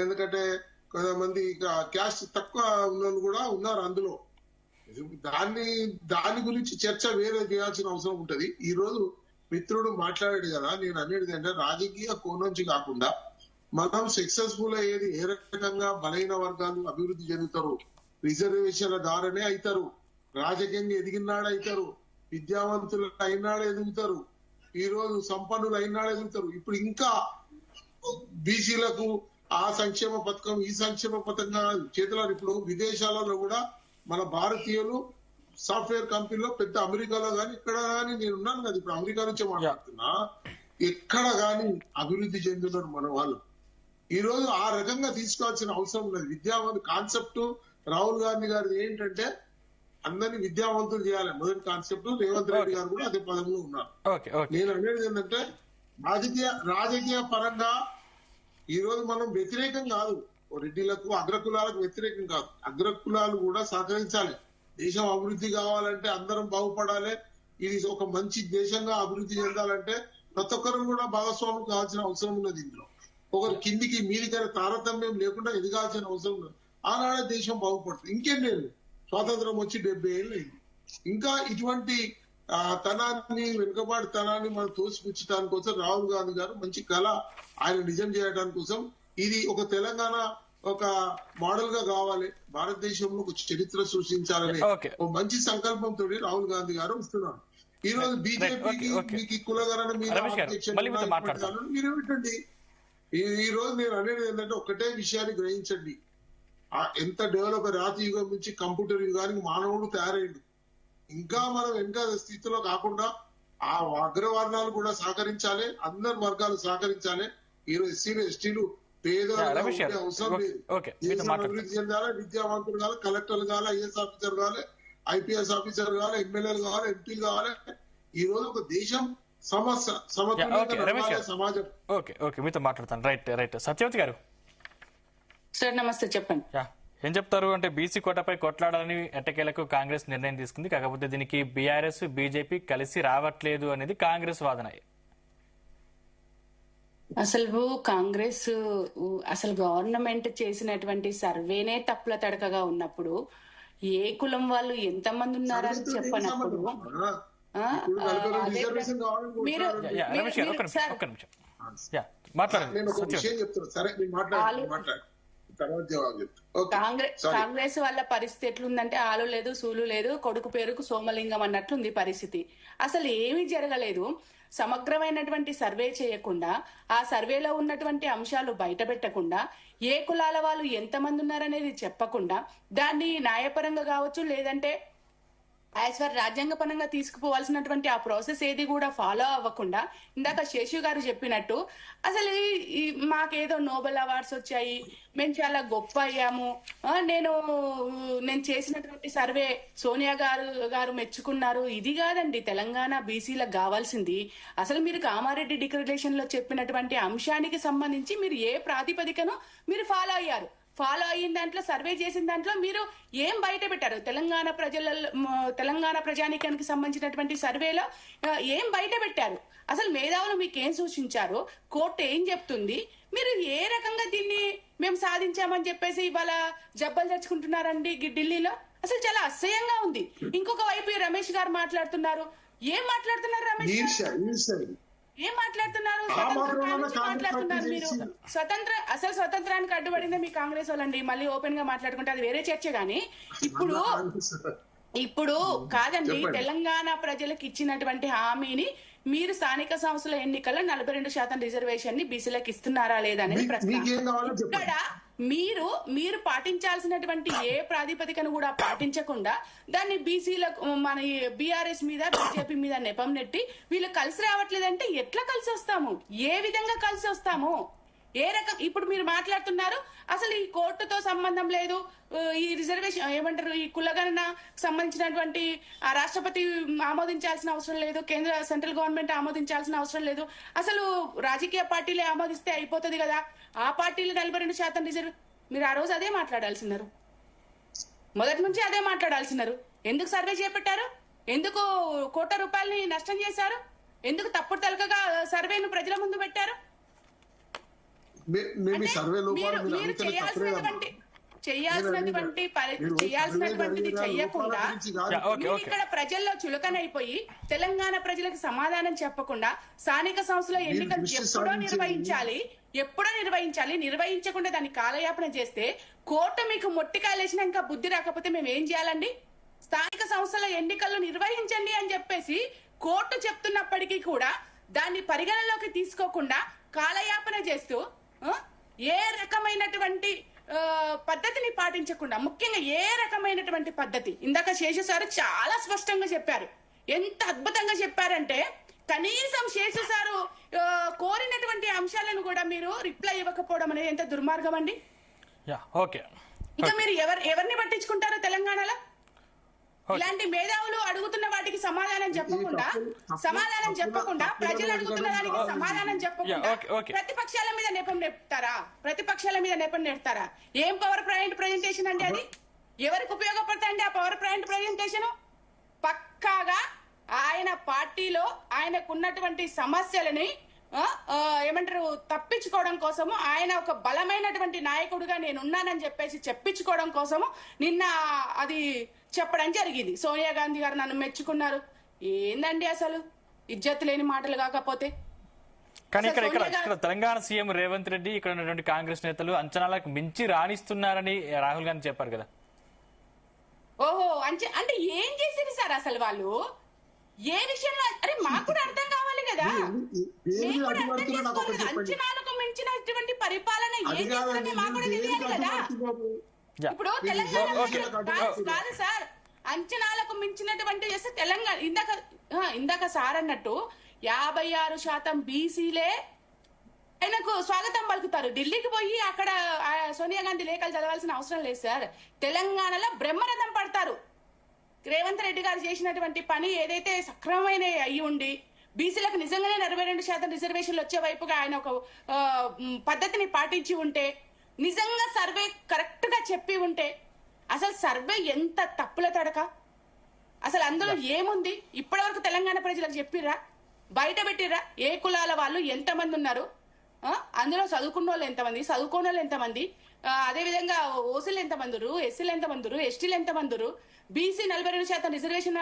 ఎందుకంటే కొంతమంది క్యాస్ట్ తక్కువ ఉన్న కూడా ఉన్నారు అందులో. దాని గురించి చర్చ వేరే చేయాల్సిన అవసరం ఉంటది. ఈ రోజు మిత్రుడు మాట్లాడాడు కదా, నేను అనేది అంటే రాజకీయ కోణం నుంచి కాకుండా మనం సక్సెస్ఫుల్ అయ్యేది ఏ రకంగా బలైన వర్గాలు అభివృద్ధి చెందుతారు, రిజర్వేషన్ల ద్వారానే అవుతారు, రాజకీయంగా ఎదిగినాడు అవుతారు, విద్యావంతులు అయినాడు ఎదుగుతారు, ఈ రోజు సంపన్నులు అయినాడు ఎదుగుతారు. ఇప్పుడు ఇంకా బీసీలకు ఆ సంక్షేమ పథకం, ఈ సంక్షేమ పథకం చేతులు. ఇప్పుడు విదేశాలలో కూడా మన భారతీయులు సాఫ్ట్వేర్ కంపెనీలో పెద్ద అమెరికాలో కానీ ఇక్కడ కానీ, నేను ఉన్నాను కదా ఇప్పుడు అమెరికా నుంచే మాట్లాడుతున్నా, ఎక్కడ కానీ అభివృద్ధి చెందుతున్నారు మన వాళ్ళు. ఈ రోజు ఆ రకంగా తీసుకోవాల్సిన అవసరం ఉన్నది. విద్యావంతు కాన్సెప్ట్ రాహుల్ గాంధీ గారిది ఏంటంటే అందరినీ విద్యావంతులు చేయాలి. మొదటి కాన్సెప్ట్ రేవంత్ రెడ్డి గారు కూడా అదే పదంలో ఉన్నారు. నేను అనేది ఏంటంటే రాజకీయ పరంగా ఈ రోజు మనం వ్యతిరేకం కాదు, రెడ్డిలకు అగ్రకులాలకు వ్యతిరేకం కాదు. అగ్రకులాలు కూడా సహకరించాలి. దేశం అభివృద్ధి కావాలంటే అందరం బాగుపడాలి. ఇది ఒక మంచి దేశంగా అభివృద్ధి చెందాలంటే ప్రతి ఒక్కరు కూడా భాగస్వామ్యం కావాల్సిన అవసరం ఉన్నది. ఇందులో ఒకరు కిందికి మీదికైనా తారతమ్యం లేకుండా ఎదగాల్సిన అవసరం ఉన్నది. ఆనాడే దేశం బాగుపడుతుంది. ఇంకేం లేదు, స్వాతంత్రం వచ్చి 70 ఏళ్ళు అయింది. ఇంకా ఇటువంటి తనాన్ని, వెనుకబాటు తనాన్ని మనం తోసిపుచ్చడానికి కోసం రాహుల్ గాంధీ గారు మంచి కళ ఆయన నిజం చేయడానికి కోసం ఇది ఒక తెలంగాణ ఒక మోడల్ గా కావాలి, భారతదేశంలో ఒక చరిత్ర సృష్టించాలని ఒక మంచి సంకల్పంతో రాహుల్ గాంధీ గారు వస్తున్నారు. ఈ రోజు బీజేపీకి మీకు కులగణన మీద మీరు ఏమిటండి, ఈ రోజు నేను అనేది ఏంటంటే ఒకటే విషయాన్ని గ్రహించండి. ఎంత డెవలప్ రాతి యుగం నుంచి కంప్యూటర్ యుగానికి మానవుడు తయారైంది. ఇంకా మనం వెనక స్థితిలో కాకుండా ఆ అగ్రవర్ణాలు కూడా సహకరించాలి, అందరి వర్గాలు సహకరించాలి. ఈరోజు ఎస్సీలు, ఎస్టీలు పేదలు అవసరం లేదు. దేశం అభివృద్ధి చెందాలి, విద్యావంతులు కావాలి, కలెక్టర్లు కావాలి, ఐఏఎస్ ఆఫీసర్ కావాలి, ఐపీఎస్ ఆఫీసర్ కావాలి, ఎమ్మెల్యేలు కావాలి, ఎంపీలు కావాలి. ఈ రోజు ఒక దేశం సమాజం. ఓకే, మీతో మాట్లాడతాను. రైట్ సత్యవతి గారు. సార్ నమస్తే, చెప్పండి. ఏం చెప్తారు? అంటే బీసీ కోటాపై కొట్లాడాలని ఎట్టకేలకు కాంగ్రెస్ నిర్ణయం తీసుకుంది. కాకపోతే దీనికి బీఆర్ఎస్, బీజేపీ కలిసి రావట్లేదు అనేది కాంగ్రెస్ వాదన. అసలు కాంగ్రెస్ అసలు గవర్నమెంట్ చేసినటువంటి సర్వేనే తప్పుల తడకగా ఉన్నప్పుడు ఏ కులం వాళ్ళు ఎంతమంది ఉన్నారని చెప్పనప్పుడు మీరు మాట్లాడండి నేను ఒక సత్యం. విషయం చెప్తున్నా. సరే మీరు మాట్లాడు తర్వాత జవాబు చెప్తా. ఓకే. కాంగ్రెస్ వాళ్ళ పరిస్థితి ఎట్లుందంటే ఆలు లేదు సూలు లేదు, కొడుకు పేరుకు సోమలింగం అన్నట్లుంది పరిస్థితి. అసలు ఏమీ జరగలేదు. సమగ్రమైనటువంటి సర్వే చేయకుండా, ఆ సర్వేలో ఉన్నటువంటి అంశాలు బయట పెట్టకుండా, ఏ కులాల వాళ్ళు ఎంతమంది ఉన్నారనేది చెప్పకుండా, దాన్ని న్యాయపరంగా కావచ్చు లేదంటే యాజ్ ఫర్ రాజ్యాంగపరంగా తీసుకుపోవాల్సినటువంటి ఆ ప్రాసెస్ ఏది కూడా ఫాలో అవ్వకుండా, ఇందాక శేషు గారు చెప్పినట్టు అసలు మాకేదో నోబెల్ అవార్డ్స్ వచ్చాయి, మేము చాలా గొప్ప అయ్యాము, నేను చేసినటువంటి సర్వే సోనియా గారు మెచ్చుకున్నారు. ఇది కాదండి తెలంగాణ బీసీలకు కావాల్సింది. అసలు మీరు కామారెడ్డి డిక్లరేషన్ లో చెప్పినటువంటి అంశానికి సంబంధించి మీరు ఏ ప్రాతిపదికను మీరు ఫాలో అయ్యారు? ఫాలో అయిన దాంట్లో, సర్వే చేసిన దాంట్లో మీరు ఏం బయట పెట్టారు? తెలంగాణ ప్రజానీకానికి సంబంధించినటువంటి సర్వేలో ఏం బయట పెట్టారు? అసలు మేధావులు మీకు ఏం సూచించారు? కోర్టు ఏం చెప్తుంది? మీరు ఏ రకంగా దీన్ని మేము సాధించామని చెప్పేసి ఇవాళ జబ్బలు తెచ్చుకుంటున్నారండి ఢిల్లీలో? అసలు చాలా అసహ్యంగా ఉంది. ఇంకొక వైపు రమేష్ గారు మాట్లాడుతున్నారు. ఏం మాట్లాడుతున్నారు రమేష్ గారు? ఏం మాట్లాడుతున్నారు? మాట్లాడుతున్నారు మీరు. స్వతంత్రానికి అడ్డుపడిందే మీ కాంగ్రెస్ వాళ్ళండి. మళ్ళీ ఓపెన్ గా మాట్లాడుకుంటే అది వేరే చర్చ. గానీ ఇప్పుడు కాదండి, తెలంగాణ ప్రజలకు ఇచ్చినటువంటి హామీని మీరు స్థానిక సంస్థల ఎన్నికల్లో 42% రిజర్వేషన్ ని బీసీలకు ఇస్తున్నారా లేదా అనేది ప్రశ్న. ఇక్కడ మీరు పాటించాల్సినటువంటి ఏ ప్రాతిపదికను కూడా పాటించకుండా దాన్ని బీసీలకు, మన బీఆర్ఎస్ మీద బీజేపీ మీద నెపం నెట్టి వీళ్ళు కలిసి రావట్లేదంటే ఎట్లా కలిసి వస్తాము? ఏ విధంగా కలిసి వస్తాము? ఏ రకం? ఇప్పుడు మీరు మాట్లాడుతున్నారు అసలు ఈ కోర్టుతో సంబంధం లేదు, ఈ రిజర్వేషన్ ఏమంటారు, ఈ కులగణన సంబంధించినటువంటి ఆ రాష్ట్రపతి ఆమోదించాల్సిన అవసరం లేదు, సెంట్రల్ గవర్నమెంట్ ఆమోదించాల్సిన అవసరం లేదు, అసలు రాజకీయ పార్టీలే ఆమోదిస్తే అయిపోతుంది కదా, ఆ పార్టీలు 42% రిజర్వ్. మీరు ఆ రోజు అదే మాట్లాడాల్సినారు, మొదటి నుంచి అదే మాట్లాడాల్సినారు. ఎందుకు సర్వే చేపట్టారు? ఎందుకు కోట్ల రూపాయలని నష్టం చేశారు? ఎందుకు తప్పుడు తలకగా సర్వేను ప్రజల ముందు పెట్టారు? చేయాల్సినటువంటిది చెయ్యకుండా ఇక్కడ ప్రజల్లో చులకనైపోయి తెలంగాణ ప్రజలకు సమాధానం చెప్పకుండా స్థానిక సంస్థల ఎన్నికలు ఎప్పుడో నిర్వహించాలి, నిర్వహించకుండా దాన్ని కాలయాపన చేస్తే కోర్టు మీకు మొట్టికాయలేసినా ఇంకా బుద్ధి రాకపోతే మేము ఏం చేయాలండి? స్థానిక సంస్థల ఎన్నికలు నిర్వహించండి అని చెప్పేసి కోర్టు చెప్తున్నప్పటికీ కూడా దాన్ని పరిగణలోకి తీసుకోకుండా కాలయాపన చేస్తూ ఏ రకమైనటువంటి పద్ధతిని పాటించకుండా, ముఖ్యంగా ఏ రకమైనటువంటి పద్ధతి, ఇందాక శేషు సార్ చాలా స్పష్టంగా చెప్పారు. ఎంత అద్భుతంగా చెప్పారంటే కనీసం శేషు సారు కోరినటువంటి అంశాలను కూడా మీరు రిప్లై ఇవ్వకపోవడం అనేది ఎంత దుర్మార్గం అండి. ఇక మీరు ఎవరిని పట్టించుకుంటారో తెలంగాణలో? ఇలాంటి మేధావులు అడుగుతున్న వాటికి సమాధానం చెప్పకుండా ప్రజలు అడుగుతున్న దానికి సమాధానం చెప్పకుండా ప్రతిపక్షాల మీద నెపం నెడతారా? ఏం పవర్ పాయింట్ ప్రెజెంటేషన్ అండి అది? ఎవరికి ఉపయోగపడతాయండి ఆ పవర్ పాయింట్ ప్రెజెంటేషన్? పక్కాగా ఆయన పార్టీలో ఆయనకున్నటువంటి సమస్యలని ఏమంటారు తప్పించుకోవడం కోసము, ఆయన ఒక బలమైనటువంటి నాయకుడిగా నేనున్నానని చెప్పేసి చెప్పించుకోవడం కోసము నిన్న అది చెప్పడం జరిగింది. సోనియా గాంధీ గారు నన్ను మెచ్చుకున్నారు. ఏందండి అసలు ఇజ్జత్ లేని మాటలు కాకపోతే? కానీ ఇక్కడ తెలంగాణ సీఎం రేవంత్ రెడ్డి ఇక్కడ ఉన్నటువంటి కాంగ్రెస్ నేతలు అంచనాలకు మించి రాణిస్తున్నారని రాహుల్ గాంధీ చెప్పారు కదా. ఓహో, అంటే ఏం చేసింది సార్ అసలు వాళ్ళు? ఏ విషయంలో? అరే మాకు కూడా అర్థం కావాలి కదా. అంచనాలకు మించినటువంటి పరిపాలన ఏం చేస్తుంటే మాకు కూడా తెలియాలి కదా. ఇప్పుడు తెలంగాణ కాదు సార్, అంచనాలకు మించినటువంటి చేస్తే తెలంగాణ ఇందాక సార్ అన్నట్టు 56% బీసీలే ఆయనకు స్వాగతం పలుకుతారు. ఢిల్లీకి పోయి అక్కడ సోనియా గాంధీ లేఖలు చదవాల్సిన అవసరం లేదు సార్. తెలంగాణలో బ్రహ్మరథం పడతారు. రేవంత్ రెడ్డి గారు చేసినటువంటి పని ఏదైతే సక్రమమైన అయ్యి ఉండి బీసీలకు నిజంగానే 42% రిజర్వేషన్లు వచ్చే వైపుగా ఆయన ఒక పద్ధతిని పాటించి ఉంటే, నిజంగా సర్వే కరెక్ట్ గా చెప్పి ఉంటే, అసలు సర్వే ఎంత తప్పుల తడక, అసలు అందులో ఏముంది? ఇప్పటి వరకు తెలంగాణ ప్రజలకు చెప్పిర్రా? బయట పెట్టిర్రా? ఏ కులాల వాళ్ళు ఎంతమంది ఉన్నారు, అందులో చదువుకున్న వాళ్ళు ఎంతమంది, చదువుకున్న వాళ్ళు ఎంతమంది, అదేవిధంగా ఓసీలు ఎంతమందురు, ఎస్సీలు ఎంతమందురు, ఎస్టీలు ఎంతమందురు, బీసీ 42% రిజర్వేషన్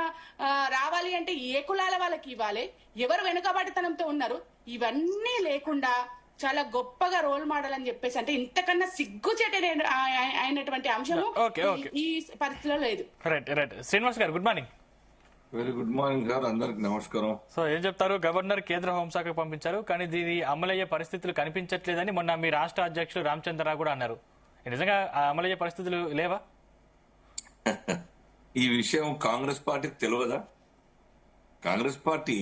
రావాలి అంటే ఏ కులాల వాళ్ళకి ఇవ్వాలి, ఎవరు వెనుకబాటుతనంతో ఉన్నారు, ఇవన్నీ లేకుండా చాలా గొప్పగా రోల్ మోడల్ అని చెప్పేసి, అంటే ఇంతకన్నా అయినటువంటి అంశము ఈ పరిస్థితిలో లేదు. Right right. Srinivas garu good morning. Very good morning sir, అందరికి నమస్కారం. సో ఏం చెప్తారు? గవర్నర్ కేంద్ర హోంశాఖకు పంపించారు, కానీ దీని అమలయ్యే పరిస్థితులు కనిపించట్లేదని మొన్న మీ రాష్ట్ర అధ్యక్షులు రామచంద్రరావు కూడా అన్నారు. నిజంగా అమలయ్యే పరిస్థితులు లేవా? ఈ విషయం కాంగ్రెస్ పార్టీకి తెలియదా? కాంగ్రెస్ పార్టీ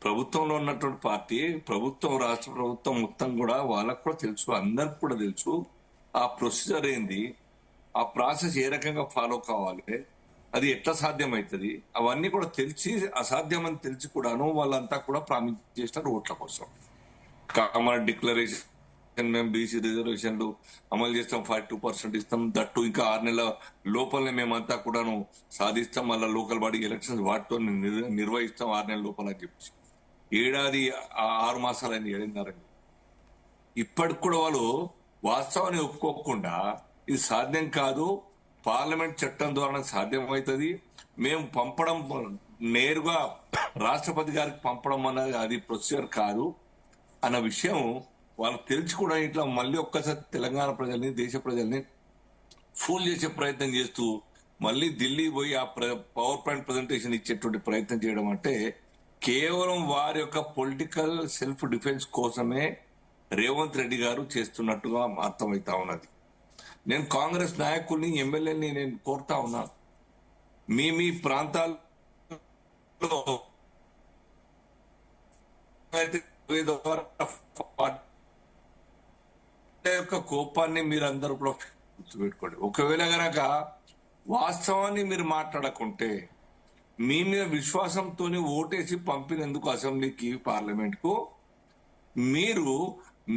ప్రభుత్వంలో ఉన్నటువంటి పార్టీ, ప్రభుత్వం రాష్ట్ర ప్రభుత్వం మొత్తం కూడా వాళ్ళకు కూడా తెలుసు, అందరికి కూడా తెలుసు ఆ ప్రొసీజర్ ఏంది, ఆ ప్రాసెస్ ఏ రకంగా ఫాలో కావాలి, అది ఎట్లా సాధ్యమవుతుంది, అవన్నీ కూడా తెలిసి అసాధ్యమని తెలిసి కూడాను వాళ్ళంతా కూడా ప్రామిస్ చేసినారు ఓట్ల కోసం. కామన్ డిక్లరేషన్ మేము బీసీ రిజర్వేషన్లు అమలు చేస్తాం, 42% ఇస్తాం, దట్టు ఇంకా 6 నెలల లోపలనే మేమంతా కూడాను సాధిస్తాం, మళ్ళీ లోకల్ బాడీ ఎలక్షన్స్ వాటితో నిర్వహిస్తాం 6 నెలల లోపల అని చెప్పి ఏడాది 6 మాసాలని ఏడినారని ఇప్పటికి కూడా వాళ్ళు వాస్తవాన్ని ఒప్పుకోకుండా ఇది సాధ్యం కాదు, పార్లమెంట్ చట్టం ద్వారా సాధ్యమవుతుంది, మేము పంపడం నేరుగా రాష్ట్రపతి గారికి పంపడం అన్నది అది ప్రొసీజర్ కాదు అన్న విషయం వాళ్ళకి తెలిసి కూడా ఇట్లా మళ్ళీ ఒక్కసారి తెలంగాణ ప్రజల్ని, దేశ ప్రజల్ని ఫూల్ చేసే ప్రయత్నం చేస్తూ మళ్ళీ ఢిల్లీ పోయి ఆ పవర్ పాయింట్ ప్రజెంటేషన్ ఇచ్చేటువంటి ప్రయత్నం చేయడం అంటే కేవలం వారి యొక్క పొలిటికల్ సెల్ఫ్ డిఫెన్స్ కోసమే రేవంత్ రెడ్డి గారు చేస్తున్నట్టుగా అర్థమవుతా ఉన్నది. నేను కాంగ్రెస్ నాయకుల్ని, ఎమ్మెల్యేని నేను కోరుతా ఉన్నా, మీ ప్రాంతాల్లో యొక్క కోపాన్ని మీరందరూ కూడా గుర్తుపెట్టుకోండి. ఒకవేళ గనక వాస్తవాన్ని మీరు మాట్లాడకుంటే మీ మీద విశ్వాసంతో ఓటేసి పంపినందుకు అసెంబ్లీకి, పార్లమెంట్ కు మీరు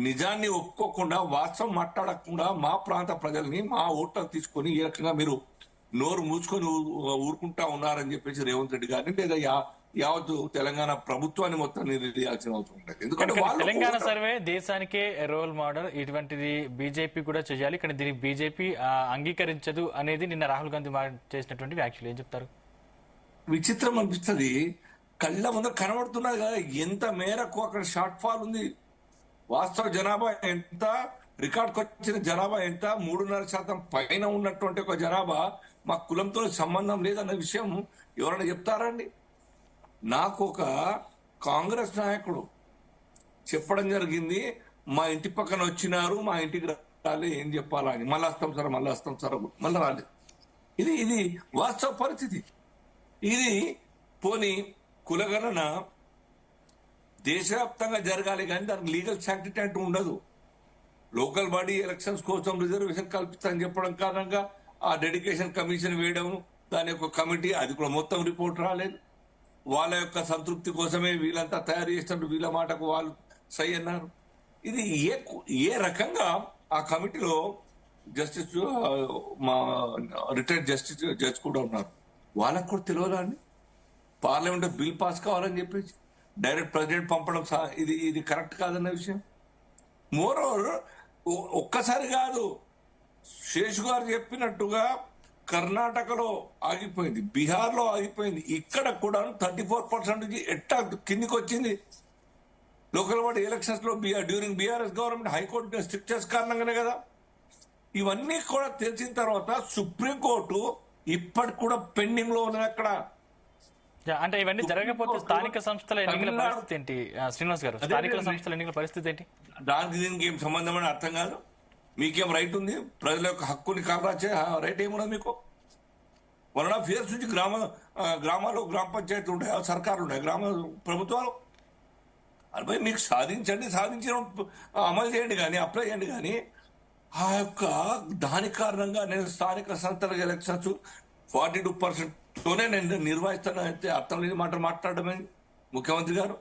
నిజాన్ని ఒప్పుకోకుండా, వాస్తవం మాట్లాడకుండా మా ప్రాంత ప్రజల్ని మా ఓట్లకు తీసుకొని ఈ రకంగా మీరు నోరు మూసుకొని ఊరుకుంటా ఉన్నారని చెప్పేసి రేవంత్ రెడ్డి గారిని లేదా యావత్ తెలంగాణ ప్రభుత్వాన్ని మొత్తం నిర్ణయించాల్సిన అవసరం ఉంటుంది. ఎందుకంటే తెలంగాణ సర్వే దేశానికే రోల్ మోడల్, ఇటువంటిది బీజేపీ కూడా చేయాలి, కానీ దీనికి బీజేపీ అంగీకరించదు అనేది నిన్న రాహుల్ గాంధీ చేసినటువంటి వ్యాఖ్యలు. ఏం చెప్తారు? విచిత్రం అనిపిస్తుంది, కళ్ళ ముందర కనబడుతున్నది కదా ఎంత మేరకు అక్కడ షార్ట్ ఫాల్ ఉంది. వాస్తవ జనాభా ఎంత, రికార్డ్కి వచ్చిన జనాభా ఎంత, 3.5% పైన ఉన్నటువంటి ఒక జనాభా మా కులంతో సంబంధం లేదన్న విషయం ఎవరైనా చెప్తారండి? నాకు ఒక కాంగ్రెస్ నాయకుడు చెప్పడం జరిగింది, మా ఇంటి పక్కన వచ్చినారు, మా ఇంటికి రాలే, ఏం చెప్పాలా అని. మళ్ళీ వస్తాం సార్, మళ్ళీ వస్తాం సార్, మళ్ళీ రాలేదు. ఇది వాస్తవ పరిస్థితి. ఇది పోని కులగణన దేశవ్యాప్తంగా జరగాలి కానీ దానికి లీగల్ శాంక్టిటీ అంటూ ఉండదు. లోకల్ బాడీ ఎలక్షన్స్ కోసం రిజర్వేషన్ కల్పిస్తారని చెప్పడం కారణంగా ఆ డెడికేషన్ కమిషన్ వేయడం, దాని యొక్క కమిటీ, అది కూడా మొత్తం రిపోర్ట్ రాలేదు. వాళ్ళ యొక్క సంతృప్తి కోసమే వీళ్ళంతా తయారు చేస్తున్నారు, వీళ్ళ మాటకు వాళ్ళు సై అన్నారు. ఇది ఏ రకంగా ఆ కమిటీలో జస్టిస్, మా రిటైర్డ్ జస్టిస్ జడ్జ్ కూడా ఉన్నారు, వాళ్ళకు కూడా తెలియదా అండి పార్లమెంట్ బిల్ పాస్ కావాలని చెప్పేసి డైరెక్ట్ ప్రెసిడెంట్ పంపడం ఇది కరెక్ట్ కాదన్న విషయం. మోరోవర్ ఒక్కసారి కాదు, శేషు గారు చెప్పినట్టుగా కర్ణాటకలో ఆగిపోయింది, బీహార్ లో ఆగిపోయింది, ఇక్కడ కూడా 34% ఎట్టా కిందికి వచ్చింది. లోకల్ బాడీ ఎలక్షన్స్ లో during BRS government high court strictures కారణంగానే కదా. ఇవన్నీ కూడా తెలిసిన తర్వాత సుప్రీంకోర్టు ఇప్పటికి కూడా పెండింగ్ లో ఉన్నది అక్కడ. అంటే ఇవన్నీ జరగకపోతే స్థానిక సంస్థల ఎన్నికల పరిస్థితి ఏంటి శ్రీనివాస్ గారు? స్థానిక సంస్థల ఎన్నికల పరిస్థితి ఏంటి? దానికి దీనికి ఏం సంబంధం అని అర్థం కాదు. మీకేం రైట్ ఉంది? ప్రజల యొక్క హక్కుని కాపాడే రైట్ ఏమున్నది మీకు? 1.5 years నుంచి గ్రామాల్లో గ్రామ పంచాయతీలు ఉంటాయి, సర్కారులు ఉంటాయి, గ్రామ ప్రభుత్వాలు. అదే మీకు సాధించిన అమలు చేయండి కానీ, అప్లై చేయండి కానీ ఆ యొక్క దాని కారణంగా నేను స్థానిక సంస్థల ఎలక్షన్స్ 42%తోనే నేను నిర్వహిస్తాను అయితే అర్థం లేని మాట మాట్లాడమే ముఖ్యమంత్రి గారు.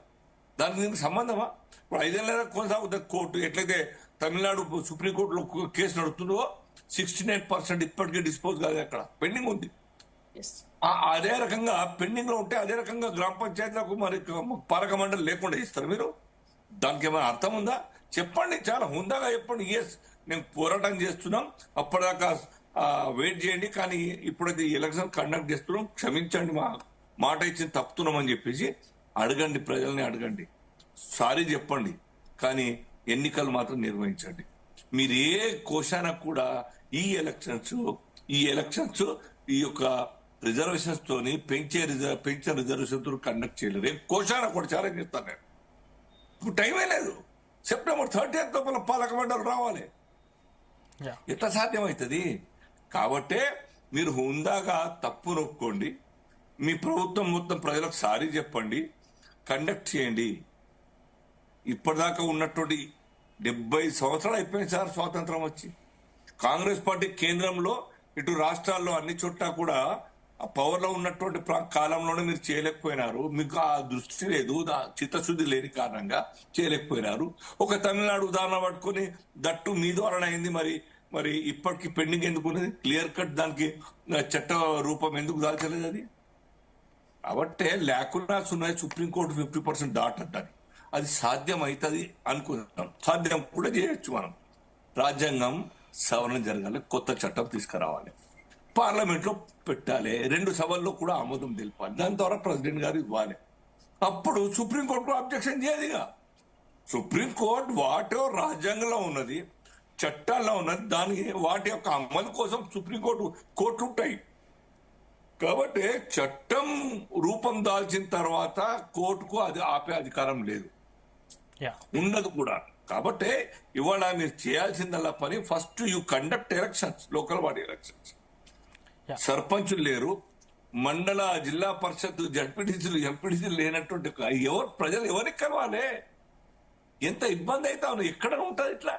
దానికి దీనికి సంబంధమా? ఇప్పుడు 5 ఏళ్ళ కొనసాగుతుంది కోర్టు. ఎట్లయితే తమిళనాడు సుప్రీంకోర్టులో కేసు నడుస్తుందో 69% ఇప్పటికే డిస్పోజ్ కాదు, అక్కడ పెండింగ్ ఉంది. అదే రకంగా పెండింగ్ లో ఉంటే అదే రకంగా గ్రామ పంచాయతీలకు మరి పాలక మండలి లేకుండా ఇస్తారు మీరు? దానికి ఏమైనా అర్థం ఉందా? చెప్పండి, చాలా హుందాగా చెప్పండి, ఎస్ మేము పోరాటం చేస్తున్నాం, అప్పటిదాకా వెయిట్ చేయండి, కానీ ఇప్పుడైతే ఎలక్షన్ కండక్ట్ చేస్తున్నాం, క్షమించండి, మా మాట ఇచ్చి తప్పుతున్నాం అని చెప్పేసి అడగండి, ప్రజల్ని అడగండి, సారీ చెప్పండి. కానీ ఎన్నికలు మాత్రం నిర్వహించండి. మీరు ఏ కోశాన కూడా ఈ ఎలక్షన్స్ ఈ యొక్క రిజర్వేషన్స్ తోని పెంచే రిజర్వేషన్ తో కండక్ట్ చేయలేదు. రేపు కోశాన కూడా ఛాలెంజ్ చేస్తాను నేను. ఇప్పుడు టైమే లేదు. సెప్టెంబర్ 30th లోపల పాలక మండలి రావాలి. ఎట్లా సాధ్యమవుతుంది? కాబట్టే మీరు హుందాగా తప్పు నొక్కోండి, మీ ప్రభుత్వం మొత్తం ప్రజలకు సారీ చెప్పండి, కండక్ట్ చేయండి. ఇప్పటిదాకా ఉన్నటువంటి 70 సంవత్సరాలు అయిపోయింది సార్ స్వాతంత్రం వచ్చి. కాంగ్రెస్ పార్టీ కేంద్రంలో ఇటు రాష్ట్రాల్లో అన్ని చోట్ల కూడా ఆ పవర్ లో ఉన్నటువంటి కాలంలోనే మీరు చేయలేకపోయినారు. మీకు ఆ దృష్టి లేదు, చిత్తశుద్ధి లేని కారణంగా చేయలేకపోయినారు. ఒక తమిళనాడు ఉదాహరణ పట్టుకుని దట్టు మీ ద్వారా అయింది. మరి ఇప్పటికి పెండింగ్ ఎందుకున్నది? క్లియర్ కట్ దానికి చట్ట రూపం ఎందుకు దాల్చలేదు అది? కాబట్టి లేకుండా సున్నా సుప్రీంకోర్టు 50% దాటంటారు. అది సాధ్యం అవుతుంది అనుకుంటాం. సాధ్యం కూడా చేయొచ్చు. మనం రాజ్యాంగం సవరణ జరగాలి, కొత్త చట్టం తీసుకురావాలి, పార్లమెంట్ లో పెట్టాలి, 2 సభల్లో కూడా ఆమోదం తెలిపాలి, దాని ద్వారా ప్రెసిడెంట్ గారు ఇవ్వాలి. అప్పుడు సుప్రీంకోర్టు అబ్జెక్షన్ చేయదుగా. సుప్రీంకోర్టు వాటి రాజ్యాంగంలో ఉన్నది, చట్టాల్లో ఉన్నది, దానికి వాటి యొక్క అమలు కోసం కోర్టు ఉంటాయి. కాబట్టి చట్టం రూపం దాల్చిన తర్వాత కోర్టుకు అది ఆపే అధికారం లేదు, ఉండదు కూడా. కాబట్టి ఇవాళ మీరు చేయాల్సిందల్లా పని, first you conduct elections, local body elections. సర్పంచులు లేరు, మండల జిల్లా పరిషత్ జడ్పీటీసీలు ఎంపీటీసీలు లేనటువంటి ప్రజలు ఎవరికి కలవాలి? ఎంత ఇబ్బంది అయితే అవును, ఎక్కడ ఉంటుంది ఇట్లా?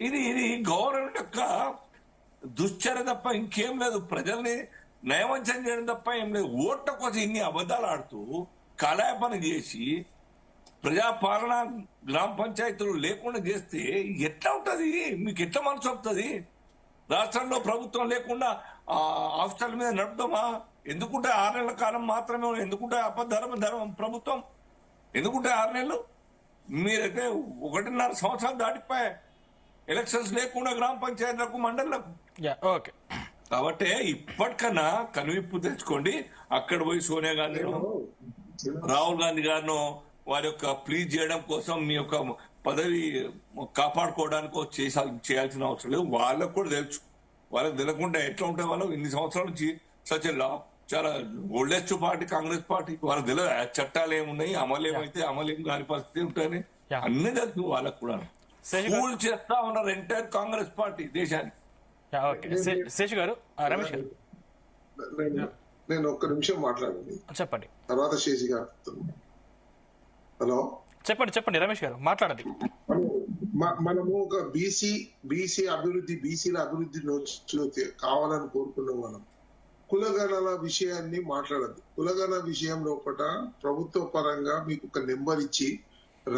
ఇది గవర్నమెంట్ యొక్క దుశ్చర్య తప్ప ఇంకేం లేదు. ప్రజల్ని నయవంచన చేయడం తప్ప ఏం లేదు. ఓట్ల కోసం ఇన్ని అబద్ధాలు ఆడుతూ కాలయాపన చేసి ప్రజాపాలన గ్రామ పంచాయతీలు లేకుండా చేస్తే ఎట్లా ఉంటది? మీకు ఎట్లా మనసు వస్తుంది? రాష్ట్రంలో ప్రభుత్వం లేకుండా ఆఫీసర్ల మీద నడుపుతామా? ఎందుకుంటే 6 నెలల కాలం మాత్రమే, ఎందుకుంటే ధర్మం ప్రభుత్వం, ఎందుకుంటే 6 నెలలు? మీరైతే 1.5 సంవత్సరాలు దాటిపోయాయి ఎలక్షన్స్ లేకుండా గ్రామ పంచాయతీలకు మండళ్లకు. కాబట్టి ఇప్పటికన్నా కనువిప్పు తెచ్చుకోండి. అక్కడ పోయి సోనియా గాంధీ, రాహుల్ గాంధీ గారిను వారి యొక్క ప్లీజ్ చేయడం కోసం మీ యొక్క పదవి కాపాడుకోవడానికి చేయాల్సిన అవసరం లేదు. వాళ్ళకు కూడా తెలుసు. వాళ్ళకి తెలియకుండా ఎట్లా ఉంటాయి? వాళ్ళు ఇన్ని సంవత్సరాల నుంచి చాలా ఓల్డెస్ట్ పార్టీ కాంగ్రెస్ పార్టీ. వాళ్ళకి తెలియదు చట్టాలు ఏమున్నాయి, అమలు ఏమైతే అమలు ఏం కాని పరిస్థితి ఉంటాయని అన్ని తెలుసు వాళ్ళకు కూడా. స్కూల్ చేస్తా ఉన్నారు ఎంటైర్ కాంగ్రెస్ పార్టీ దేశానికి. రమేష్ గారు, నేను ఒక్క నిమిషం మాట్లాడండి, చెప్పండి. తర్వాత శేషి గారు. హలో, చెప్పండి రమేష్ గారు, మాట్లాడండి. మనము ఒక బీసీ అభివృద్ధి, బీసీల అభివృద్ధి కావాలని కోరుకున్నాం. మనం కులగణన విషయాన్ని మాట్లాడద్దు. కులగణన విషయం లోపల ప్రభుత్వ పరంగా మీకు ఒక నెంబర్ ఇచ్చి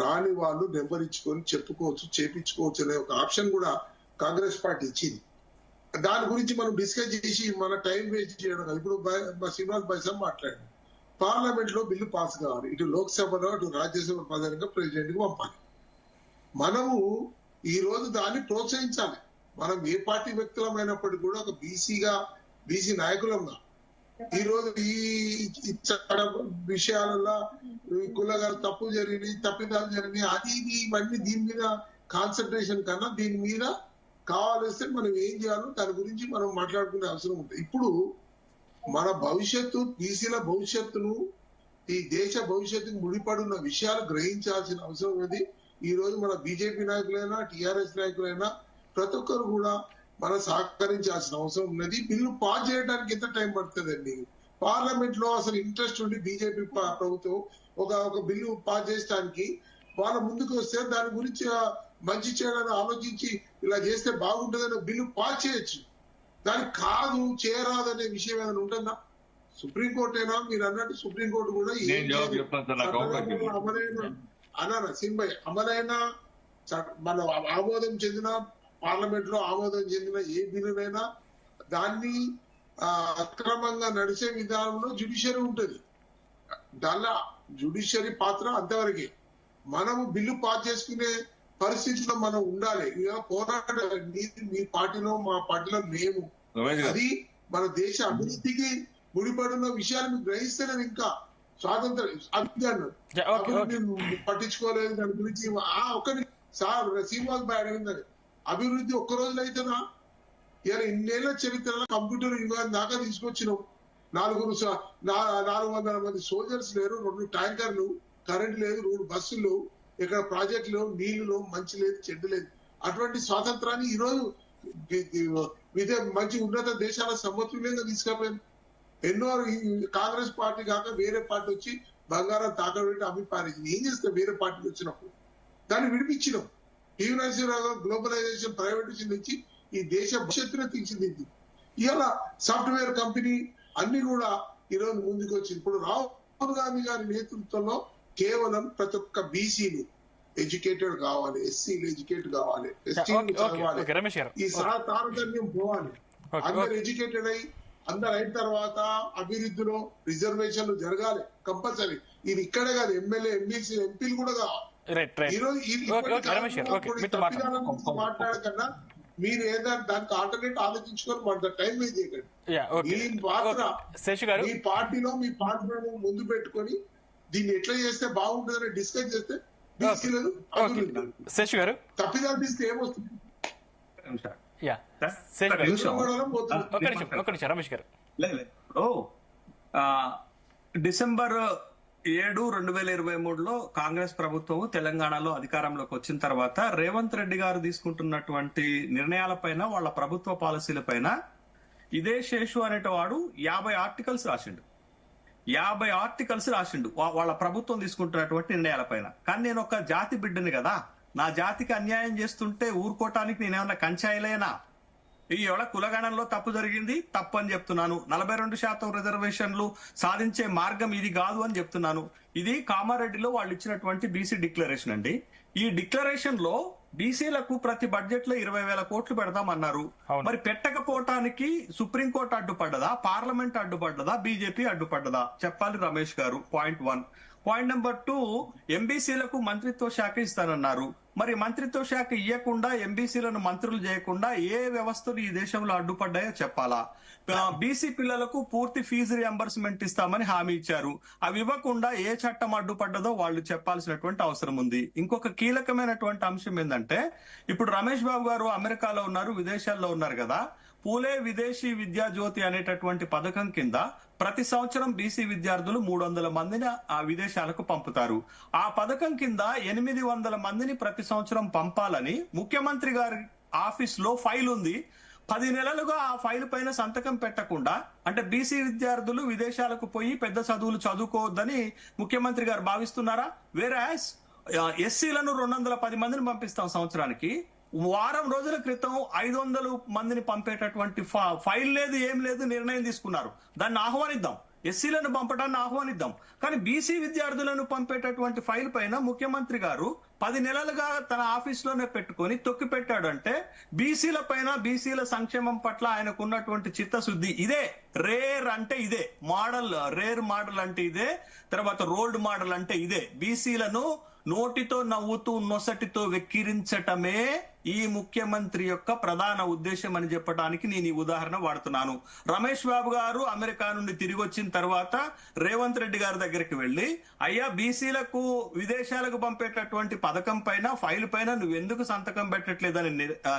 రాని వాళ్ళు నెంబర్ ఇచ్చుకొని చెప్పుకోవచ్చు, చేపించుకోవచ్చు అనే ఒక ఆప్షన్ కూడా కాంగ్రెస్ పార్టీ ఇచ్చింది. దాని గురించి మనం డిస్కస్ చేసి మన టైం వేస్ట్ చేయడం కాదు. ఇప్పుడు శ్రీనివాస్ బైసం మాట్లాడారు, పార్లమెంట్ లో బిల్లు పాస్ కావాలి, ఇటు లోక్సభలో అటు రాజ్యసభ ప్రధానంగా ప్రెసిడెంట్ కి పంపాలి. మనము ఈ రోజు దాన్ని ప్రోత్సహించాలి. మనం ఏ పార్టీ వ్యక్తులమైనప్పటికీ కూడా ఒక బీసీ నాయకులంగా ఈ రోజు ఈ విషయాలలో కులగారు తప్పులు జరిగినాయి, తప్పిదాలు జరిగినాయి, అది ఇవన్నీ దీని మీద కాన్సన్ట్రేషన్ కన్నా దీని మీద కావాల్స్తే మనం ఏం చేయాలో దాని గురించి మనం మాట్లాడుకునే అవసరం ఉంటుంది. ఇప్పుడు మన భవిష్యత్తు, బీసీల భవిష్యత్తును, ఈ దేశ భవిష్యత్తుకు ముడిపడున్న విషయాలు గ్రహించాల్సిన అవసరం ఉంది. ఈ రోజు మన బీజేపీ నాయకులైనా టీఆర్ఎస్ నాయకులైనా ప్రతి ఒక్కరు కూడా మనం సహకరించాల్సిన అవసరం ఉన్నది. బిల్లు పాస్ చేయడానికి ఎంత టైం పడుతుందండి? పార్లమెంట్ లో అసలు ఇంట్రెస్ట్ ఉండి బీజేపీ ప్రభుత్వం ఒక బిల్లు పాస్ చేయడానికి వాళ్ళ ముందుకు వస్తే దాని గురించి మంచి చేయడానికి ఆలోచించి ఇలా చేస్తే బాగుంటుందని బిల్లు పాస్ చేయొచ్చు. దానికి కాదు చేయరాదు అనే విషయం ఏమైనా ఉంటుందా? సుప్రీంకోర్టు అయినా మీరు అన్నట్టు సుప్రీంకోర్టు కూడా అమలైన మన ఆమోదం చెందిన పార్లమెంట్ లో ఆమోదం చెందిన ఏ బిల్లునైనా దాన్ని అక్రమంగా నడిచే విధానంలో జ్యుడిషియరీ ఉంటుంది. దానిలో జ్యుడిషియరీ పాత్ర అంతవరకే. మనము బిల్లు పాస్ చేసుకునే పరిస్థితిలో మనం ఉండాలి. ఇక పోరాట మీ పార్టీలో మా పార్టీలో మేము, అది మన దేశ అభివృద్ధికి ముడిపడిన విషయాలు మీకు గ్రహిస్తేనే ఇంకా స్వాతంత్రం అభివృద్ధి పట్టించుకోలేదు దాని గురించి ఒకరి సార్ శ్రీనివాస్ బాయ్ అడిగిందని అభివృద్ధి ఒక్క రోజులో అవుతుందా? ఇలా ఇన్నేళ్ల చరిత్రలో కంప్యూటర్ యుగాన్ని దాకా తీసుకొచ్చినాం. 400 మంది సోల్జర్స్ లేరు, 2 ట్యాంకర్లు, కరెంట్ లేదు, 2 బస్సులు, ఇక్కడ ప్రాజెక్టులు లేవు, నీళ్లు లేవు, మంచి లేదు, చెడ్డు లేదు. అటువంటి స్వాతంత్రాన్ని ఈ రోజు మంచి ఉన్నత దేశాల సమతుల్యంగా తీసుకుపోయింది. ఎన్నో కాంగ్రెస్ పార్టీ కాక వేరే పార్టీ వచ్చి బంగారం తాకబెట్టి అభిప్రాయించింది. ఏం చేస్తే వేరే పార్టీకి వచ్చినప్పుడు దాన్ని విడిపించినాం. టీవీ నరసింహరావు గ్లోబలైజేషన్ ప్రైవేటైజేషన్ నుంచి ఈ దేశ భవిష్యత్తులో తీర్చిదిద్ది. ఇవాళ సాఫ్ట్వేర్ కంపెనీ అన్ని కూడా ఈరోజు ముందుకు వచ్చింది. ఇప్పుడు రాహుల్ గాంధీ గారి నేతృత్వంలో కేవలం ప్రతి ఒక్క బీసీలు ఎడ్యుకేటెడ్ కావాలి, ఎస్సీలు ఎడ్యుకేటెడ్ కావాలి, ఎస్టీలు చదవాలి, ఈ తారతమ్యం పోవాలి. అందరు ఎడ్యుకేటెడ్ అయి అందరు అయిన తర్వాత అభివృద్ధిలో రిజర్వేషన్లు జరగాలి కంపల్సరీ. ఇది ఇక్కడే కాదు, ఎమ్మెల్యే, ఎంబీసీ, ఎంపీలు కూడా కావాలి. ఈ రోజు మాట్లాడకన్నా మీరు ఏదైనా దానికి ఆల్టర్నేట్ ఆలోచించుకొని మన టైం వేస్ట్ చేయకండి. మీ పార్టీలో మీ పార్టీలను ముందు పెట్టుకొని దీన్ని ఎట్లా చేస్తే బాగుంటుందని డిస్కస్ చేస్తే శేషు గారు తప్పిదాలు తీస్తే ఏమొస్తుంది? రమేష్ గారు డిసెంబర్ 7, 2023లో కాంగ్రెస్ ప్రభుత్వం తెలంగాణలో అధికారంలోకి వచ్చిన తర్వాత రేవంత్ రెడ్డి గారు తీసుకుంటున్నటువంటి నిర్ణయాలపైన, వాళ్ళ ప్రభుత్వ పాలసీలపైన ఇదే శేషు అనేటవాడు 50 ఆర్టికల్స్ రాసిండు. 50 ఆర్టికల్స్ రాసిండు వాళ్ళ ప్రభుత్వం తీసుకుంటున్నటువంటి నిర్ణయాలపైన. కానీ నేను ఒక జాతి బిడ్డని కదా, నా జాతికి అన్యాయం చేస్తుంటే ఊరుకోవటానికి నేనేమన్నా కంచాయిలేనా? ఈ కులగణంలో తప్పు జరిగింది, తప్పు అని చెప్తున్నాను. 42% రిజర్వేషన్లు సాధించే మార్గం ఇది కాదు అని చెప్తున్నాను. ఇది కామారెడ్డిలో వాళ్ళు ఇచ్చినటువంటి బీసీ డిక్లరేషన్ అండి. ఈ డిక్లరేషన్ లో బీసీలకు ప్రతి బడ్జెట్ లో 20,000 కోట్లు పెడతామన్నారు. మరి పెట్టకపోవటానికి సుప్రీంకోర్టు అడ్డుపడ్డదా, పార్లమెంట్ అడ్డుపడ్డదా, బీజేపీ అడ్డుపడ్డదా? చెప్పాలి రమేష్ గారు. పాయింట్ 1. పాయింట్ నెంబర్ 2, ఎంబీసీలకు మంత్రిత్వ శాఖ ఇస్తానన్నారు. మరి మంత్రిత్వ శాఖ ఇవ్వకుండా, ఎంబీసీలను మంత్రులు చేయకుండా ఏ వ్యవస్థలు ఈ దేశంలో అడ్డుపడ్డాయో చెప్పాలా? బీసీ పిల్లలకు పూర్తి ఫీజు రియంబర్స్మెంట్ ఇస్తామని హామీ ఇచ్చారు. అవి ఇవ్వకుండా ఏ చట్టం అడ్డుపడ్డదో వాళ్ళు చెప్పాల్సినటువంటి అవసరం ఉంది. ఇంకొక కీలకమైనటువంటి అంశం ఏంటంటే, ఇప్పుడు రమేష్ బాబు గారు అమెరికాలో ఉన్నారు, విదేశాల్లో ఉన్నారు కదా. పూలే విదేశీ విద్యా జ్యోతి అనేటటువంటి పథకం కింద ప్రతి సంవత్సరం బీసీ విద్యార్థులు 300 మందిని ఆ విదేశాలకు పంపుతారు. ఆ పథకం కింద 800 మందిని ప్రతి సంవత్సరం పంపాలని ముఖ్యమంత్రి గారి ఆఫీస్ లో ఫైల్ ఉంది. 10 నెలలుగా ఆ ఫైల్ పైన సంతకం పెట్టకుండా, అంటే బీసీ విద్యార్థులు విదేశాలకు పోయి పెద్ద చదువులు చదువుకోవద్దని ముఖ్యమంత్రి గారు భావిస్తున్నారా? వేరాస్ ఎస్సీలను 210 మందిని పంపిస్తాం సంవత్సరానికి. వారం రోజుల క్రితం 500 మందిని పంపేటటువంటి ఫైల్ లేదు, ఏం లేదు, నిర్ణయం తీసుకున్నారు. దాన్ని ఆహ్వానిద్దాం, ఎస్సీలను పంపడాన్ని ఆహ్వానిద్దాం. కానీ బీసీ విద్యార్థులను పంపేటటువంటి ఫైల్ పైన ముఖ్యమంత్రి గారు 10 నెలలుగా తన ఆఫీస్ లోనే పెట్టుకొని తొక్కి పెట్టాడు. అంటే బీసీల పైన, బీసీల సంక్షేమం పట్ల ఆయనకు ఉన్నటువంటి చిత్తశుద్ధి ఇదే. రేర్ అంటే ఇదే మోడల్, రేర్ మోడల్ అంటే ఇదే, తర్వాత రోల్డ్ మోడల్ అంటే ఇదే. బీసీలను నోటితో నవ్వుతూ నొసటితో వెక్కిరించటమే ఈ ముఖ్యమంత్రి యొక్క ప్రధాన ఉద్దేశం అని చెప్పడానికి నేను ఈ ఉదాహరణ వాడుతున్నాను. రమేష్ బాబు గారు అమెరికా నుండి తిరిగి వచ్చిన తర్వాత రేవంత్ రెడ్డి గారి దగ్గరికి వెళ్లి, అయ్యా బీసీలకు విదేశాలకు పంపేటటువంటి పథకం పైన, ఫైల్ పైన నువ్వెందుకు సంతకం పెట్టట్లేదని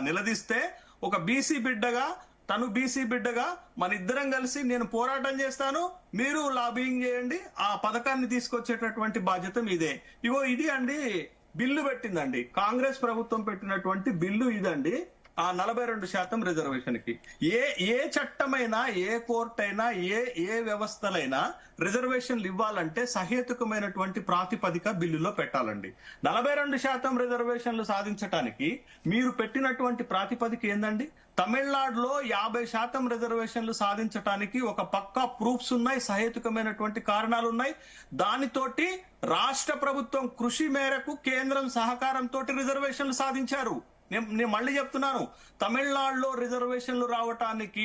నిలదీస్తే, ఒక బీసీ బిడ్డగా, తను బీసీ బిడ్డగా మన ఇద్దరం కలిసి నేను పోరాటం చేస్తాను, మీరు లాబింగ్ చేయండి, ఆ పథకాన్ని తీసుకొచ్చేటటువంటి బాధ్యత మీదే. ఇగో ఇది అండి బిల్లు పెట్టిందండి కాంగ్రెస్ ప్రభుత్వం, పెట్టినటువంటి బిల్లు ఇదండి. ఆ 42% రిజర్వేషన్ కి ఏ చట్టమైనా, ఏ కోర్టు అయినా, ఏ వ్యవస్థలైనా రిజర్వేషన్లు ఇవ్వాలంటే సహేతుకమైనటువంటి ప్రాతిపదిక బిల్లులో పెట్టాలండి. 42% రిజర్వేషన్లు సాధించడానికి మీరు పెట్టినటువంటి ప్రాతిపదిక ఏందండి? తమిళనాడులో 50% రిజర్వేషన్లు సాధించడానికి ఒక పక్కా ప్రూఫ్స్ ఉన్నాయి, సహేతుకమైనటువంటి కారణాలు ఉన్నాయి. దానితోటి రాష్ట్ర ప్రభుత్వం కృషి మేరకు కేంద్రం సహకారంతో రిజర్వేషన్లు సాధించారు. నేను మళ్ళీ చెప్తున్నాను, తమిళనాడులో రిజర్వేషన్లు రావటానికి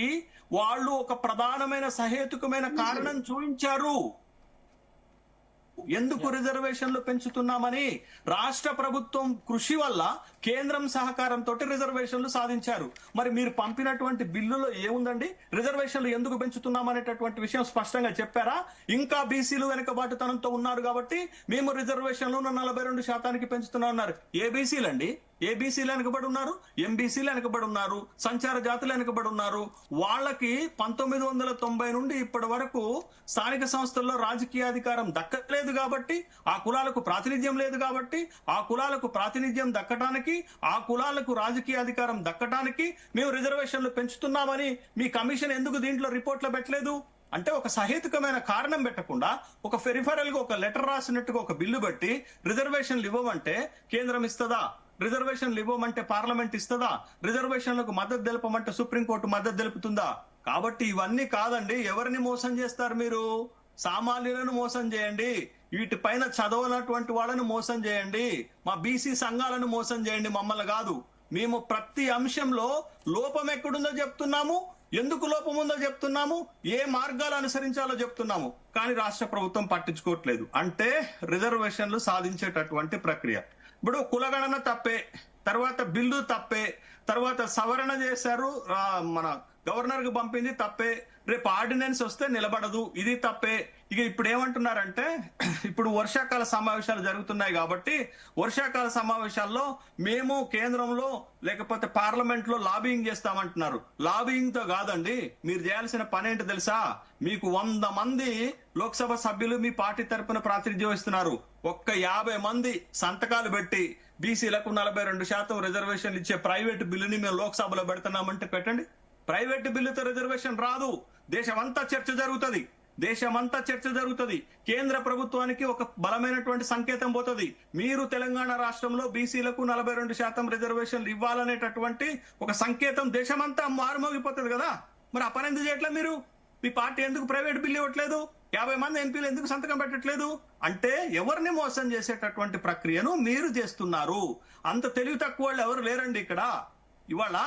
వాళ్ళు ఒక ప్రధానమైన సహేతుకమైన కారణం చూపించారు. ఎందుకు రిజర్వేషన్లు పెంచుతున్నామని రాష్ట్ర ప్రభుత్వం కృషి వల్ల కేంద్రం సహకారంతో రిజర్వేషన్లు సాధించారు. మరి మీరు పంపినటువంటి బిల్లులో ఏముందండి? రిజర్వేషన్లు ఎందుకు పెంచుతున్నామనేటటువంటి విషయం స్పష్టంగా చెప్పారా? ఇంకా బీసీలు వెనుకబాటుతనంతో ఉన్నారు కాబట్టి మేము రిజర్వేషన్లు 42% పెంచుతున్నా ఉన్నారు. ఏ బీసీలు అండి? ఏబీసీలు వెనకబడి ఉన్నారు, ఎంబీసీలు వెనకబడి ఉన్నారు, సంచార జాతులు వెనకబడి ఉన్నారు. వాళ్ళకి 1990 నుండి ఇప్పటి వరకు స్థానిక సంస్థల్లో రాజకీయాధికారం దక్కలేదు కాబట్టి, ఆ కులాలకు ప్రాతినిధ్యం లేదు కాబట్టి, ఆ కులాలకు ప్రాతినిధ్యం దక్కటానికి, ఆ కులాలకు రాజకీయ అధికారం దక్కటానికి మేము రిజర్వేషన్లు పెంచుతున్నామని మీ కమిషన్ ఎందుకు దీంట్లో రిపోర్ట్లో పెట్టలేదు? అంటే ఒక సహేతుకమైన కారణం పెట్టకుండా ఒక పెరిఫరల్ గా ఒక లెటర్ రాసినట్టుగా ఒక బిల్లు బట్టి రిజర్వేషన్లు ఇవ్వమంటే కేంద్రం ఇస్తుందా? రిజర్వేషన్లు ఇవ్వమంటే పార్లమెంట్ ఇస్తుందా? రిజర్వేషన్లకు మద్దతు తెలపమంటే సుప్రీంకోర్టు మద్దతు తెలుపుతుందా? కాబట్టి ఇవన్నీ కాదండి. ఎవరిని మోసం చేస్తారు మీరు? సామాన్యులను మోసం చేయండి, వీటిపైన చదవనటువంటి వాళ్ళను మోసం చేయండి, మా బీసీ సంఘాలను మోసం చేయండి, మమ్మల్ని కాదు. మేము ప్రతి అంశంలో లోపం ఎక్కడుందో చెప్తున్నాము, ఎందుకు లోపం ఉందో చెప్తున్నాము, ఏ మార్గాలు అనుసరించాలో చెప్తున్నాము. కానీ రాష్ట్ర ప్రభుత్వం పట్టించుకోవట్లేదు. అంటే రిజర్వేషన్లు సాధించేటటువంటి ప్రక్రియ. ఇప్పుడు కులగణన తప్పే, తర్వాత బిల్లు తప్పే, తర్వాత సవరణ చేశారు, మన గవర్నర్ కు పంపింది తప్పే, రేపు ఆర్డినెన్స్ వస్తే నిలబడదు, ఇది తప్పే. ఇక ఇప్పుడు ఏమంటున్నారంటే, ఇప్పుడు వర్షాకాల సమావేశాలు జరుగుతున్నాయి కాబట్టి వర్షాకాల సమావేశాల్లో మేము కేంద్రంలో లేకపోతే పార్లమెంట్ లో లాబింగ్ చేస్తామంటున్నారు. లాబింగ్ తో కాదండి, మీరు చేయాల్సిన పని ఏంటో తెలుసా? మీకు 100 మంది లోక్సభ సభ్యులు మీ పార్టీ తరపున ప్రాతినిధ్యం వహిస్తున్నారు. ఒక్క 50 మంది సంతకాలు పెట్టి బీసీలకు 42% రిజర్వేషన్లు ఇచ్చే ప్రైవేట్ బిల్లుని మేము లోక్సభలో పెడుతున్నామంటే పెట్టండి. ప్రైవేట్ బిల్లుతో రిజర్వేషన్ రాదు. దేశమంతా చర్చ జరుగుతుంది, దేశమంతా చర్చ జరుగుతుంది. కేంద్ర ప్రభుత్వానికి ఒక బలమైనటువంటి సంకేతం పోతుంది. మీరు తెలంగాణ రాష్ట్రంలో బీసీలకు 42% రిజర్వేషన్లు ఇవ్వాలనేటటువంటి ఒక సంకేతం దేశమంతా మారుమోగిపోతుంది కదా. మరి ఆ పని ఎందుకు చేయట్లేదు మీరు? మీ పార్టీ ఎందుకు ప్రైవేట్ బిల్లు ఇవ్వట్లేదు? 50 మంది ఎంపీలు ఎందుకు సంతకం పెట్టట్లేదు? అంటే ఎవరిని మోసం చేసేటటువంటి ప్రక్రియను మీరు చేస్తున్నారు. అంత తెలివి తక్కువ వాళ్ళు ఎవరు లేరండి ఇక్కడ. ఇవాళ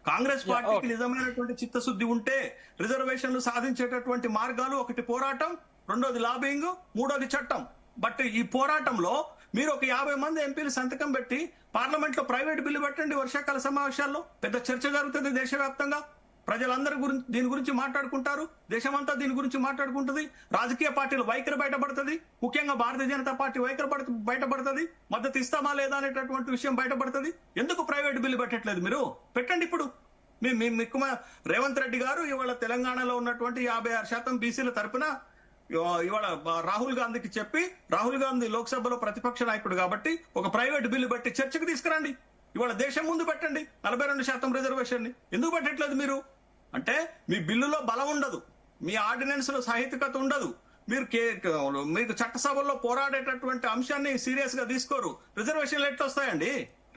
కాంగ్రెస్ పార్టీకి నిజమైనటువంటి చిత్తశుద్ధి ఉంటే రిజర్వేషన్లు సాధించేటటువంటి మార్గాలు, ఒకటి పోరాటం, రెండోది లాబింగ్, మూడోది చట్టం. బట్ ఈ పోరాటంలో మీరు ఒక 50 మంది ఎంపీలు సంతకం పెట్టి పార్లమెంట్ లో ప్రైవేట్ బిల్లు పెట్టండి. వర్షాకాల సమావేశాల్లో పెద్ద చర్చ జరుగుతుంది దేశవ్యాప్తంగా. ప్రజలందరూ దీని గురించి మాట్లాడుకుంటారు, దేశమంతా దీని గురించి మాట్లాడుకుంటుంది. రాజకీయ పార్టీల వైఖరి బయటపడుతుంది, ముఖ్యంగా భారతీయ జనతా పార్టీ వైఖరి బయటపడుతుంది. మద్దతు ఇస్తామా లేదా అనేటటువంటి విషయం బయటపడుతుంది. ఎందుకు ప్రైవేట్ బిల్లు పెట్టట్లేదు? మీరు పెట్టండి. ఇప్పుడు మీకు రేవంత్ రెడ్డి గారు ఇవాళ తెలంగాణలో ఉన్నటువంటి 56% బీసీల తరపున ఇవాళ రాహుల్ గాంధీకి చెప్పి, రాహుల్ గాంధీ లోక్సభలో ప్రతిపక్ష నాయకుడు కాబట్టి ఒక ప్రైవేట్ బిల్లు పెట్టి చర్చకు తీసుకురండి. ఇవాళ దేశం ముందు పెట్టండి 42% రిజర్వేషన్ ని. ఎందుకు పెట్టట్లేదు మీరు? అంటే మీ బిల్లులో బలం ఉండదు, మీ ఆర్డినెన్స్ లో సాహిత్యకత ఉండదు, మీకు చట్టసభల్లో పోరాడేటటువంటి అంశాన్ని సీరియస్ గా తీసుకోరు. రిజర్వేషన్లు ఎట్లా వస్తాయండి?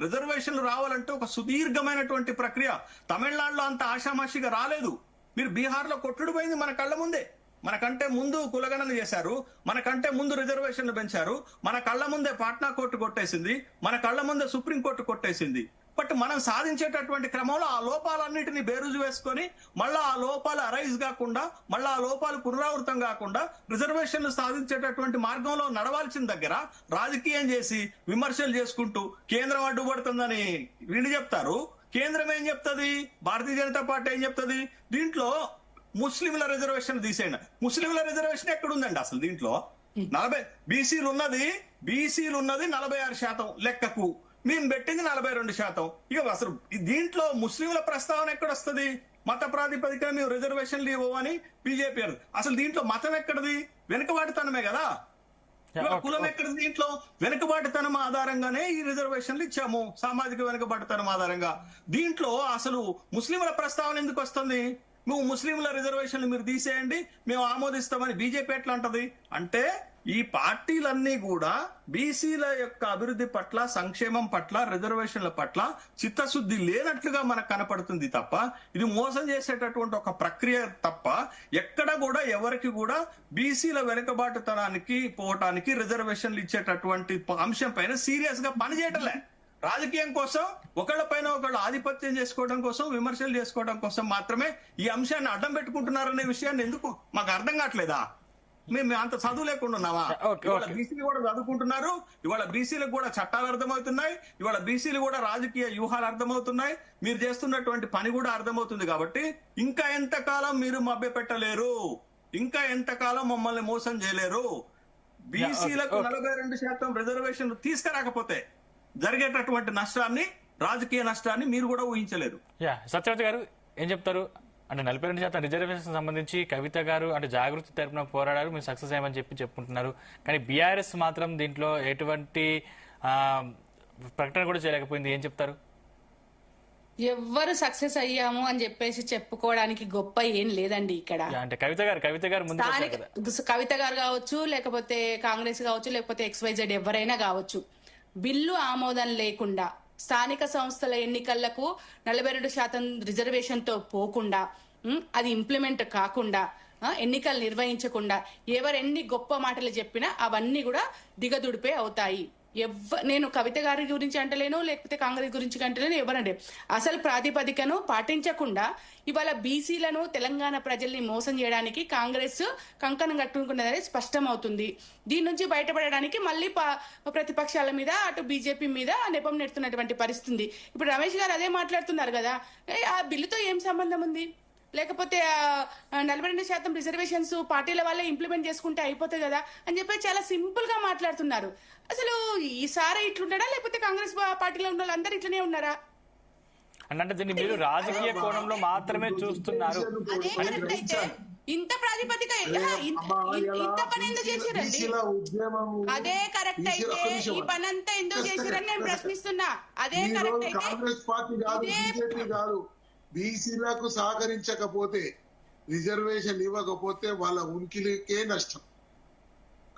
రిజర్వేషన్లు రావాలంటే ఒక సుదీర్ఘమైనటువంటి ప్రక్రియ. తమిళనాడులో అంత ఆషామాషిగా రాలేదు. మీరు బీహార్ లో కొట్టుడు పోయింది మన కళ్ళ ముందే. మనకంటే ముందు కులగణన చేశారు, మనకంటే ముందు రిజర్వేషన్లు పెంచారు, మన కళ్ళ ముందే పాట్నా కోర్టు కొట్టేసింది, మన కళ్ళ ముందే సుప్రీంకోర్టు కొట్టేసింది. బట్ మనం సాధించేటటువంటి క్రమంలో ఆ లోపాలన్నిటిని బేరుజు వేసుకొని మళ్ళా ఆ లోపాలు అరైజ్ కాకుండా, మళ్ళా ఆ లోపాలు పునరావృతం కాకుండా రిజర్వేషన్లు సాధించేటటువంటి మార్గంలో నడవాల్సిన దగ్గర రాజకీయం చేసి విమర్శలు చేసుకుంటూ కేంద్రం అడ్డుపడుతుందని వీళ్ళు చెప్తారు. కేంద్రం ఏం చెప్తుంది? భారతీయ జనతా పార్టీ ఏం చెప్తుంది? దీంట్లో ముస్లింల రిజర్వేషన్ తీసేయండి. ముస్లింల రిజర్వేషన్ ఎక్కడుందండి అసలు? దీంట్లో 40 బీసీలు ఉన్నది 46% లెక్కకు, మేము పెట్టింది 42%. ఇక అసలు దీంట్లో ముస్లింల ప్రస్తావన ఎక్కడొస్తుంది? మత ప్రాతిపదికన మేము రిజర్వేషన్లు ఇవ్వమని బీజేపీ. అసలు దీంట్లో మతం ఎక్కడది? వెనుకబాటుతనమే కదా. కులం ఎక్కడది? దీంట్లో వెనుకబాటుతనం ఆధారంగానే ఈ రిజర్వేషన్లు ఇచ్చాము, సామాజిక వెనుకబాటుతనం ఆధారంగా. దీంట్లో అసలు ముస్లింల ప్రస్తావన ఎందుకు వస్తుంది? నువ్వు ముస్లింల రిజర్వేషన్లు మీరు తీసేయండి, మేము ఆమోదిస్తామని బీజేపీ ఎట్లా అంటది? అంటే ఈ పార్టీలన్నీ కూడా బీసీల యొక్క అభివృద్ధి పట్ల, సంక్షేమం పట్ల, రిజర్వేషన్ల పట్ల చిత్తశుద్ధి లేనట్లుగా మనకు కనపడుతుంది తప్ప, ఇది మోసం చేసేటటువంటి ఒక ప్రక్రియ తప్ప ఎక్కడ కూడా ఎవరికి కూడా బీసీల వెనుకబాటుతనానికి పోవటానికి రిజర్వేషన్లు ఇచ్చేటటువంటి అంశం పైన సీరియస్ గా పనిచేయటలే. రాజకీయం కోసం, ఒకళ్ళ పైన ఒకళ్ళు ఆధిపత్యం చేసుకోవడం కోసం, విమర్శలు చేసుకోవడం కోసం మాత్రమే ఈ అంశాన్ని అడ్డం పెట్టుకుంటున్నారనే విషయాన్ని ఎందుకు మాకు అర్థం కావట్లేదా? మేము అంత చదువు లేకుండా ఉన్నావా? ఓకే, ఇవాళ ఓకే. బీసీలు కూడా చదువుకుంటున్నారు, ఇవాళ బీసీలకు కూడా చట్టాలు అర్థమవుతున్నాయి, ఇవాళ బీసీలు కూడా రాజకీయ వ్యూహాలు అర్థమవుతున్నాయి, మీరు చేస్తున్నటువంటి పని కూడా అర్థమవుతుంది. కాబట్టి ఇంకా ఎంతకాలం మీరు మభ్య పెట్టలేరు, ఇంకా ఎంతకాలం మమ్మల్ని మోసం చేయలేరు. బీసీలకు ఓకే. 42% రిజర్వేషన్లు తీసుకురాకపోతే జరిగేటటువంటి నష్టాన్ని, రాజకీయ నష్టాన్ని మీరు కూడా ఊహించలేరు. సత్యవతి గారు ఏం చెప్తారు? అంటే 42% రిజర్వేషన్ సంబంధించి కవిత గారు అంటే జాగృతి తరపున పోరాడారు, మీరు సక్సెస్ అయ్యమని చెప్పుకుంటున్నారు. కానీ బీఆర్ఎస్ మాత్రం దీంట్లో ఎటువంటి ప్రకటన కూడా చేయలేకపోయింది. ఏం చెప్తారు? ఎవ్వరు సక్సెస్ అయ్యాము అని చెప్పేసి చెప్పుకోవడానికి గొప్ప ఏం లేదండి ఇక్కడ. అంటే కవిత గారు ముందు కవిత గారు కావచ్చు, లేకపోతే కాంగ్రెస్ కావచ్చు, లేకపోతే XYZ ఎవరైనా కావచ్చు, బిల్లు ఆమోదం లేకుండా స్థానిక సంస్థల ఎన్నికలకు 42% రిజర్వేషన్ తో పోకుండా, అది ఇంప్లిమెంట్ కాకుండా, ఎన్నికలు నిర్వహించకుండా ఎవరెన్ని గొప్ప మాటలు చెప్పినా అవన్నీ కూడా దిగదుడిపే అవుతాయి. నేను కవిత గారి గురించి అంటలేను, లేకపోతే కాంగ్రెస్ గురించి అంటలేను, ఎవరంటే అసలు ప్రాతిపదికను పాటించకుండా ఇవాళ బీసీలను, తెలంగాణ ప్రజల్ని మోసం చేయడానికి కాంగ్రెస్ కంకణం కట్టుకున్నదని స్పష్టం అవుతుంది. దీని నుంచి బయటపడడానికి మళ్ళీ ప్రతిపక్షాల మీద, అటు బీజేపీ మీద నెపం నెడుతున్నటువంటి పరిస్థితి. ఇప్పుడు రమేష్ గారు అదే మాట్లాడుతున్నారు కదా, ఆ బిల్లుతో ఏం సంబంధం ఉంది? లేకపోతే 42% రిజర్వేషన్స్ పార్టీల వాళ్ళే ఇంప్లిమెంట్ చేసుకుంటే అయిపోతుంది కదా అని చెప్పి చాలా సింపుల్ గా మాట్లాడుతున్నారు. అసలు ఈసారి ఇట్లుంటాడా, లేకపోతే కాంగ్రెస్ పార్టీలో ఉన్న వాళ్ళందరూ ఇట్లనే ఉన్నారా? అంటే దీన్ని మీరు రాజకీయ కోణంలో మాత్రమే చూస్తున్నారు. అదే కరెక్ట్ అయితే ఇంత ప్రాతిపదిక ఇంత పని ఎందుకు చేశారండి? అదే కరెక్ట్ అయితే ఈ పని అంతా ఎందుకు చేశారని నేను ప్రశ్నిస్తున్నా. అదే కరెక్ట్ అయితే కాంగ్రెస్ పార్టీ కాదు, బీజేపీ కాదు, బీసీలకు సహకరించకపోతే, రిజర్వేషన్ ఇవ్వకపోతే వాళ్ళ ఉనికికే నష్టం.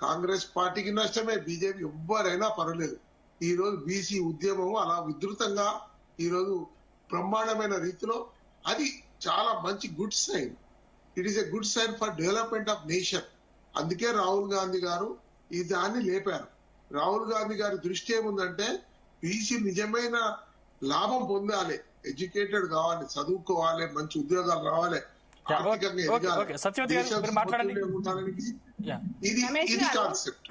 కాంగ్రెస్ పార్టీకి నష్టమే, బీజేపీ ఎవ్వరైనా పర్వాలేదు. ఈ రోజు బీసీ ఉద్యమం అలా విస్తృతంగా ఈ రోజు బ్రహ్మాండమైన రీతిలో, అది చాలా మంచి good sign. It is a good sign for development of nation. అందుకే రాహుల్ గాంధీ గారు ఈ దాన్ని లేపారు. రాహుల్ గాంధీ గారి దృష్టి ఏముందంటే బీసీ నిజమైన లాభం పొందాలి, ఎడ్యుకేటెడ్ కావాలి, చదువుకోవాలి, మంచి ఉద్యోగాలు రావాలి, ఆర్థికంగా ఎదగాలి, ఇది కాన్సెప్ట్.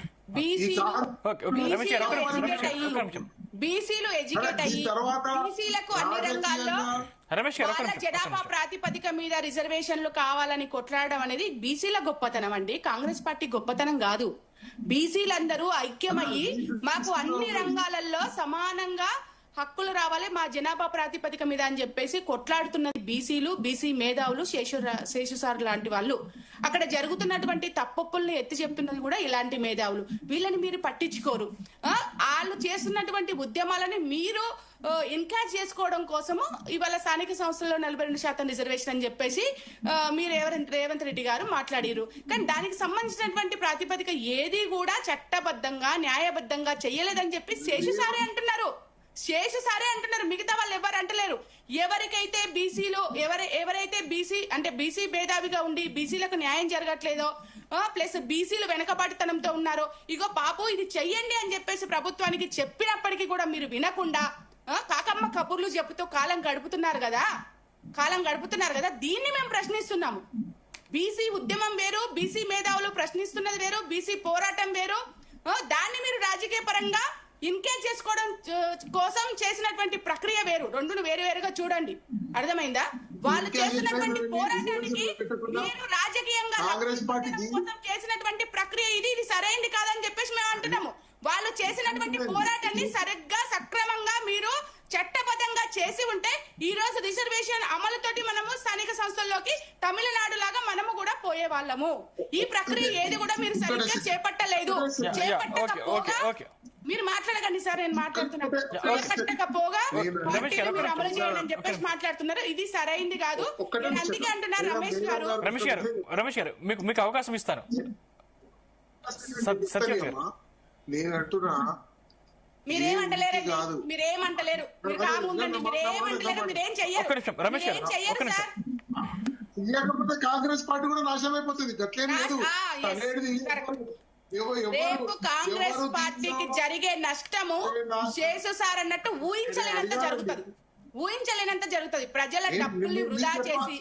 బీసీలు ఎడ్యుకేట్ అయ్యి బీసీలకు అన్ని రంగాల్లో వాళ్ళ జనాభా ప్రాతిపదిక మీద రిజర్వేషన్లు కావాలని కొట్లాడడం అనేది బీసీల గొప్పతనం అండి, కాంగ్రెస్ పార్టీ గొప్పతనం కాదు. బీసీలందరూ ఐక్యమయ్యి మాకు అన్ని రంగాలలో సమానంగా హక్కులు రావాలి, మా జనాభా ప్రాతిపదిక మీద అని చెప్పేసి కొట్లాడుతున్నది బీసీలు, బీసీ మేధావులు, శేషుసార్ లాంటి వాళ్ళు. అక్కడ జరుగుతున్నటువంటి తప్పుల్ని ఎత్తి చెప్తున్నది కూడా ఇలాంటి మేధావులు. వీళ్ళని మీరు పట్టించుకోరు. వాళ్ళు చేస్తున్నటువంటి ఉద్యమాలని మీరు ఎన్కరేజ్ చేసుకోవడం కోసము ఇవాళ స్థానిక సంస్థల్లో 42% రిజర్వేషన్ అని చెప్పేసి మీరు రేవంత్ రెడ్డి గారు మాట్లాడారు. కానీ దానికి సంబంధించినటువంటి ప్రాతిపదిక ఏది కూడా చట్టబద్ధంగా, న్యాయబద్ధంగా చెయ్యలేదని చెప్పి శేషుసారే అంటున్నారు. మిగతా వాళ్ళు ఎవరు అంటలేరు. ఎవరికైతే బీసీలో ఎవరైతే బీసీ అంటే బీసీ భేదావిగా ఉండి బీసీలకు న్యాయం జరగట్లేదో, ప్లస్ బీసీలు వెనకబాటుతనంతో ఉన్నారో, ఇగో పాపు ఇది చెయ్యండి అని చెప్పేసి ప్రభుత్వానికి చెప్పినప్పటికీ కూడా మీరు వినకుండా కాకమ్మ కబుర్లు చెబుతూ కాలం గడుపుతున్నారు కదా. దీన్ని మేము ప్రశ్నిస్తున్నాము. బీసీ ఉద్యమం వేరు, బీసీ మేధావులు ప్రశ్నిస్తున్నది వేరు, బీసీ పోరాటం వేరు. దాన్ని మీరు రాజకీయ పరంగా ఇన్కేజ్ చేసుకోవడం కోసం చేసినటువంటి ప్రక్రియ వేరు. రెండును వేరుగా చూడండి, అర్థమైందా? వాళ్ళు చేసినటువంటి పోరాటానికి మీరు రాజకీయంగా కోసం చేసినటువంటి ప్రక్రియ ఇది సరైనది కాదని చెప్పేసి మేము అంటున్నాము. వాళ్ళు చేసినటువంటి పోరాటాన్ని సరిగ్గా సక్రమంగా మీరు చట్టబద్ధంగా చేసి ఉంటే ఈ రోజు రిజర్వేషన్ అమలుతోటి మనము స్థానిక సంస్థల్లోకి తమిళనాడు లాగా మనము కూడా పోయే వాళ్ళము. ఈ ప్రక్రియ ఏది కూడా మీరు సరిగ్గా చేపట్టలేదు. మీరు మాట్లాడకండి సార్, నేను మాట్లాడుతున్నాను. చేపట్టకపోగా మీరు అమలు చేయండి అని చెప్పేసి మాట్లాడుతున్నారు. ఇది సరైంది కాదు. నేను అందుకే అంటున్నారు రమేష్ గారు మీకు అవకాశం ఇస్తాను. నేను అంటున్నా మీరేమంటలేరు, మీరేమంటలేరు, మీరు రాముందండి, మీరేమంటలేరు, మీరేం చెయ్యరు సార్. లేకపోతే కాంగ్రెస్ పార్టీ కూడా నాశనం అయిపోతుంది. గట్లేం లేదు. రేపు కాంగ్రెస్ పార్టీకి జరిగే నష్టము శేషు సార్ అన్నట్టు ఊహించలేనంత జరుగుతుంది. ఊహించలేనంత జరుగుతుంది. ప్రజల డబ్బుల్ని వృధా చేసి,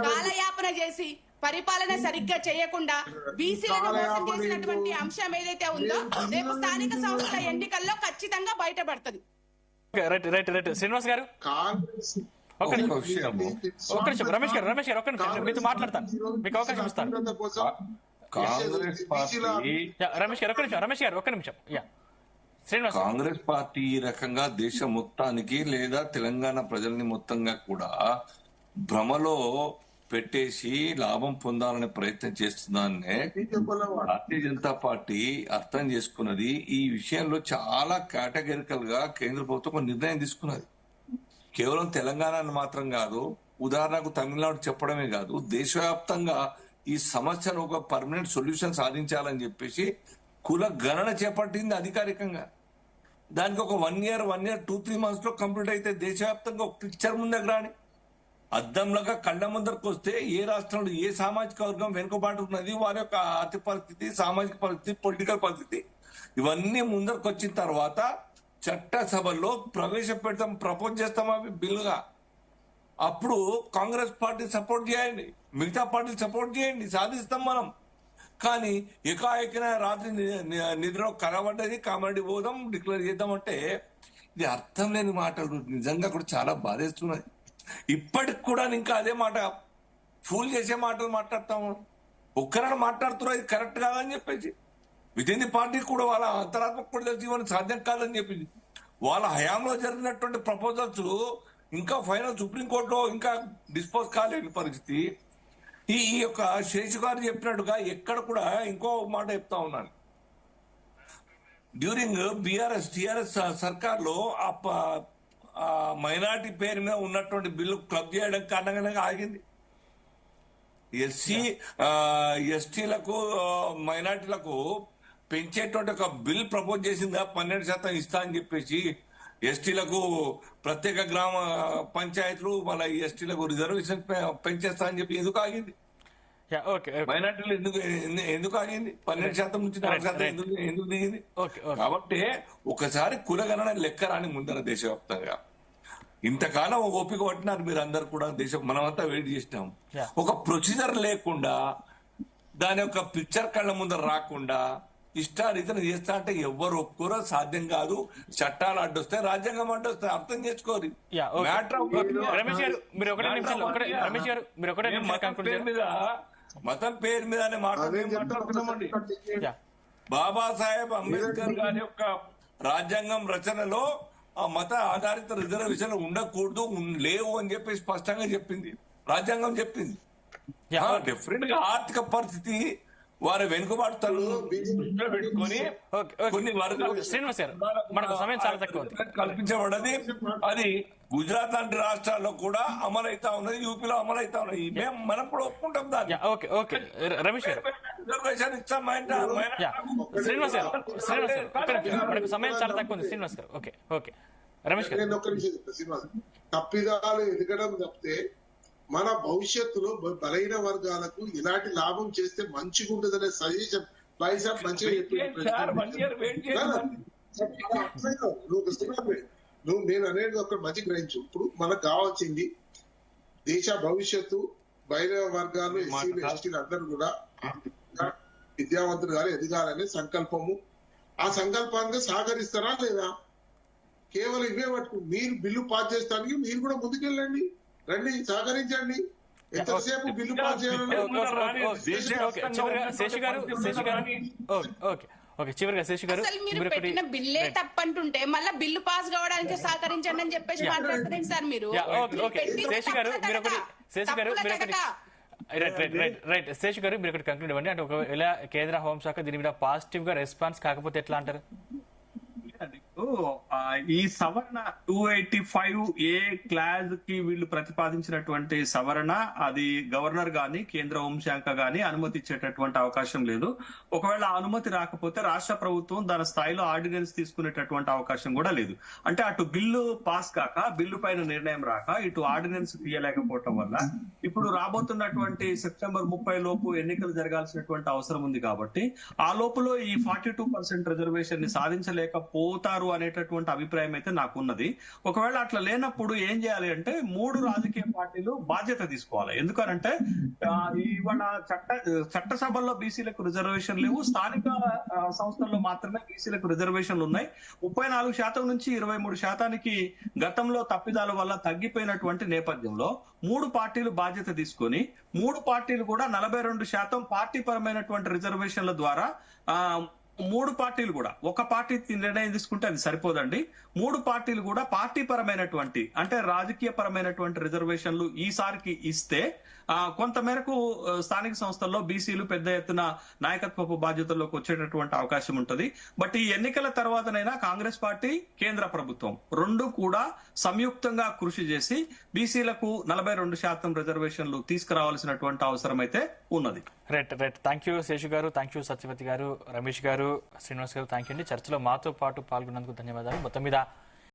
కాలయాపన చేసి, పరిపాలన సరిగ్గా చేయకుండా బీసీలను మోసం చేసినటువంటి అంశం ఏదైతే ఉందో రేపు స్థానిక సంస్థల ఎన్నికల్లో ఖచ్చితంగా బయటపడుతుంది. రైట్ రైట్ రైట్ శ్రీనివాస్ గారు ఒక్క నిమిషం రమేష్ గారు ఒక్క నిమిషం మీతో మాట్లాడతాను, మీకు అవకాశం ఇస్తాను. కాంగ్రెస్ పార్టీ రమేష్ గారు ఒక్క నిమిషం. శ్రీనివాస్, కాంగ్రెస్ పార్టీ ఈ రకంగా దేశం మొత్తానికి లేదా తెలంగాణ ప్రజల్ని మొత్తంగా కూడా భ్రమలో పెట్టేసి లాభం పొందాలనే ప్రయత్నం చేస్తుందాన్నే భారతీయ జనతా పార్టీ అర్థం చేసుకున్నది. ఈ విషయంలో చాలా కేటగిరికల్ గా కేంద్ర ప్రభుత్వం ఒక నిర్ణయం తీసుకున్నది. కేవలం తెలంగాణ మాత్రం కాదు, ఉదాహరణకు తమిళనాడు చెప్పడమే కాదు, దేశవ్యాప్తంగా ఈ సమస్యను ఒక పర్మనెంట్ సొల్యూషన్ సాధించాలని చెప్పేసి కుల గణన చేపట్టింది అధికారికంగా. దానికి ఒక 1 year 2-3 months లో కంప్లీట్ అయితే దేశవ్యాప్తంగా ఒక పిక్చర్ ముందుకు రాని అద్దంలాగా కళ్ళ ముందరకు వస్తే ఏ రాష్ట్రంలో ఏ సామాజిక వర్గం వెనుకబాటు ఉన్నది, వారి యొక్క ఆర్థిక పరిస్థితి, సామాజిక పరిస్థితి, పొలిటికల్ పరిస్థితి ఇవన్నీ ముందరకు వచ్చిన తర్వాత చట్టసభలో ప్రవేశపెడతాం, ప్రపోజ్ చేస్తాం అవి బిల్లుగా. అప్పుడు కాంగ్రెస్ పార్టీ సపోర్ట్ చేయండి, మిగతా పార్టీలు సపోర్ట్ చేయండి, సాధిస్తాం మనం. కానీ ఏకాఏకిన రాత్రి నిద్ర కనబడ్డది, కామెడీ పోదాం, డిక్లేర్ చేద్దామంటే ఇది అర్థం లేని మాటలు. నిజంగా కూడా చాలా బాధేస్తున్నది. ఇప్పటికి కూడా ఇంకా అదే మాట, ఫూల్ చేసే మాటలు మాట్లాడతాము. ఒక్కరైనా మాట్లాడుతున్నారు ఇది కరెక్ట్ కాదని చెప్పేసి. విదిన్ ది పార్టీ కూడా వాళ్ళ అంతరాత్మక కూడా జీవనం సాధ్యం కాదని చెప్పింది. వాళ్ళ హయాంలో జరిగినటువంటి ప్రపోజల్స్ ఇంకా ఫైనల్ సుప్రీంకోర్టులో ఇంకా డిస్పోజ్ కాలేని పరిస్థితి. ఈ యొక్క శేషు గారు చెప్పినట్టుగా ఎక్కడ కూడా ఇంకో మాట చెప్తా ఉన్నాను. డ్యూరింగ్ టిఆర్ఎస్ సర్కార్ లో ఆ మైనార్టీ పేరు మీద ఉన్నటువంటి బిల్లు క్లబ్ చేయడం కారణంగానే ఆగింది. ఎస్టీలకు మైనార్టీలకు పెంచేటువంటి ఒక బిల్ ప్రపోజ్ చేసిందా 12% ఇస్తా అని చెప్పేసి. ఎస్టీలకు ప్రత్యేక గ్రామ పంచాయతీలు, వాళ్ళ ఎస్టీలకు రిజర్వేషన్ పెంచేస్తా అని చెప్పి ఎందుకు ఆగింది? మైనార్టీలు ఎందుకు ఆగింది? 12% నుంచి 4% ఎందుకు దిగింది? కాబట్టి ఒకసారి కులగణన లెక్క రాని ముందర దేశవ్యాప్తంగా ఇంతకాలం ఓపిక పట్టినారు మీరు అందరు కూడా. దేశం మనమంతా వెయిట్ చేసినాం. ఒక ప్రొసీజర్ లేకుండా, దాని యొక్క పిక్చర్ కళ్ళ ముందర రాకుండా ఇష్టారీతన చేస్తా అంటే ఎవ్వరు ఒప్పుకోరో, సాధ్యం కాదు. చట్టాలు అడ్డొస్తాయి, రాజ్యాంగం అడ్డొస్తాయి, అర్థం చేసుకోరు. మతం పేరు మీద అనే మాట మాట్లాడుతున్నామండి. బాబాసాహెబ్ అంబేద్కర్ గారి యొక్క రాజ్యాంగం రచనలో ఆ మత ఆధారిత రిజర్వేషన్ ఉండకూడదు, లేవు అని చెప్పి స్పష్టంగా చెప్పింది రాజ్యాంగం, చెప్పింది. డిఫరెంట్ గా ఆర్థిక పరిస్థితి వారి వెనుకబాటుతలు పెట్టుకొని కొన్ని వర్గాలు కల్పించబడది. అది గుజరాత్ లాంటి రాష్ట్రాల్లో కూడా అమలైతా ఉన్నది, యూపీలో అమలైతా ఉన్నది. మేము మనం కూడా ఒప్పుకుంటాం దాన్ని. రమేష్ గారు రిజర్వేషన్ ఇస్తాం. శ్రీనివాస్ గారు సమయం చాలా తక్కువ ఉంది. శ్రీనివాస్ గారు ఓకే రమేష్ గారు నేను ఒక్క నిమిషం చెప్తాను. శ్రీనివాస్, తప్పిదాలు ఎదగడం తప్పితే మన భవిష్యత్తులో బలైన వర్గాలకు ఇలాంటి లాభం చేస్తే మంచిగా ఉంటుందనే సజెషన్ బైసాబ్ మంచిగా నువ్వు నేను అనేది ఒక మంచి గ్రహించు. ఇప్పుడు మనకు కావాల్సింది దేశ భవిష్యత్తు, బలైన వర్గాలు, ఎస్సీలు, ఎస్టీలు అందరూ కూడా విద్యావంతులు గారు ఎదగాలనే సంకల్పము. ఆ సంకల్పాన్ని సహకరిస్తారా లేదా? కేవలం ఇవే పట్టుకు మీరు బిల్లు పాస్ చేస్తానికి మీరు కూడా ముందుకెళ్ళండి, రండి, సహకరించండి. ఎంతసేపు బిల్లు పాస్ చేయాలని మీరు పెట్టిన బిల్లే తప్పంటుంటే మళ్ళీ బిల్లు పాస్ కావడానికి సహకరించండి అని చెప్పేసి మాట్లాడుతున్నారండి సార్ మీరు. శేషు గారు మీరు ఒకటి కంక్లూడ్ ఇవ్వండి. అంటే ఒకవేళ కేంద్ర హోంశాఖ దీని మీద పాజిటివ్ గా రెస్పాన్స్ కాకపోతే ఎట్లా అంటారు? ఈ సవరణ 285A క్లాజ్ కి వీళ్ళు ప్రతిపాదించినటువంటి సవరణ అది గవర్నర్ గాని కేంద్ర హోంశాఖ గాని అనుమతి ఇచ్చేటటువంటి అవకాశం లేదు. ఒకవేళ అనుమతి రాకపోతే రాష్ట్ర ప్రభుత్వం దాని స్థాయిలో ఆర్డినెన్స్ తీసుకునేటటువంటి అవకాశం కూడా లేదు. అంటే అటు బిల్లు పాస్ కాక, బిల్లు పైన నిర్ణయం రాక, ఇటు ఆర్డినెన్స్ తీయలేకపోవటం వల్ల ఇప్పుడు రాబోతున్నటువంటి సెప్టెంబర్ 30 లోపు ఎన్నికలు జరగాల్సినటువంటి అవసరం ఉంది. కాబట్టి ఆ లోపల ఈ 42% రిజర్వేషన్ ని సాధించలేకపోతారు అనేటటువంటి అభిప్రాయం అయితే నాకు ఉన్నది. ఒకవేళ అట్లా లేనప్పుడు ఏం చేయాలి అంటే 3 రాజకీయ పార్టీలు బాధ్యత తీసుకోవాలి. ఎందుకనంటే ఇవాళ చట్టసభల్లో బీసీలకు రిజర్వేషన్ లేవు, స్థానిక సంస్థల్లో మాత్రమే బీసీలకు రిజర్వేషన్లు ఉన్నాయి. 34% నుంచి 23% గతంలో తప్పిదాల వల్ల తగ్గిపోయినటువంటి నేపథ్యంలో 3 పార్టీలు బాధ్యత తీసుకొని 3 పార్టీలు కూడా 42% పార్టీ పరమైనటువంటి రిజర్వేషన్ల ద్వారా 3 పార్టీలు కూడా, ఒక పార్టీ నిర్ణయం తీసుకుంటే అది సరిపోదండి. 3 పార్టీలు కూడా పార్టీ పరమైనటువంటి అంటే రాజకీయ పరమైనటువంటి రిజర్వేషన్లు ఈసారికి ఇస్తే కొంత మేరకు స్థానిక సంస్థల్లో బీసీలు పెద్ద ఎత్తున నాయకత్వపు బాధ్యతల్లోకి వచ్చేటటువంటి అవకాశం ఉంటుంది. బట్ ఈ ఎన్నికల తర్వాతనైనా కాంగ్రెస్ పార్టీ, కేంద్ర ప్రభుత్వం రెండు కూడా సంయుక్తంగా కృషి చేసి బీసీలకు 42% రిజర్వేషన్లు తీసుకురావాల్సినటువంటి అవసరం అయితే ఉన్నది. రైట్. థ్యాంక్ యూ శేషు గారు, థ్యాంక్ యూ సత్యవతి గారు, రమేష్ గారు, శ్రీనివాస్ గారు, థ్యాంక్ యూ అండి. చర్చలో మాతో పాటు పాల్గొన్నందుకు ధన్యవాదాలు. మొత్తం మీద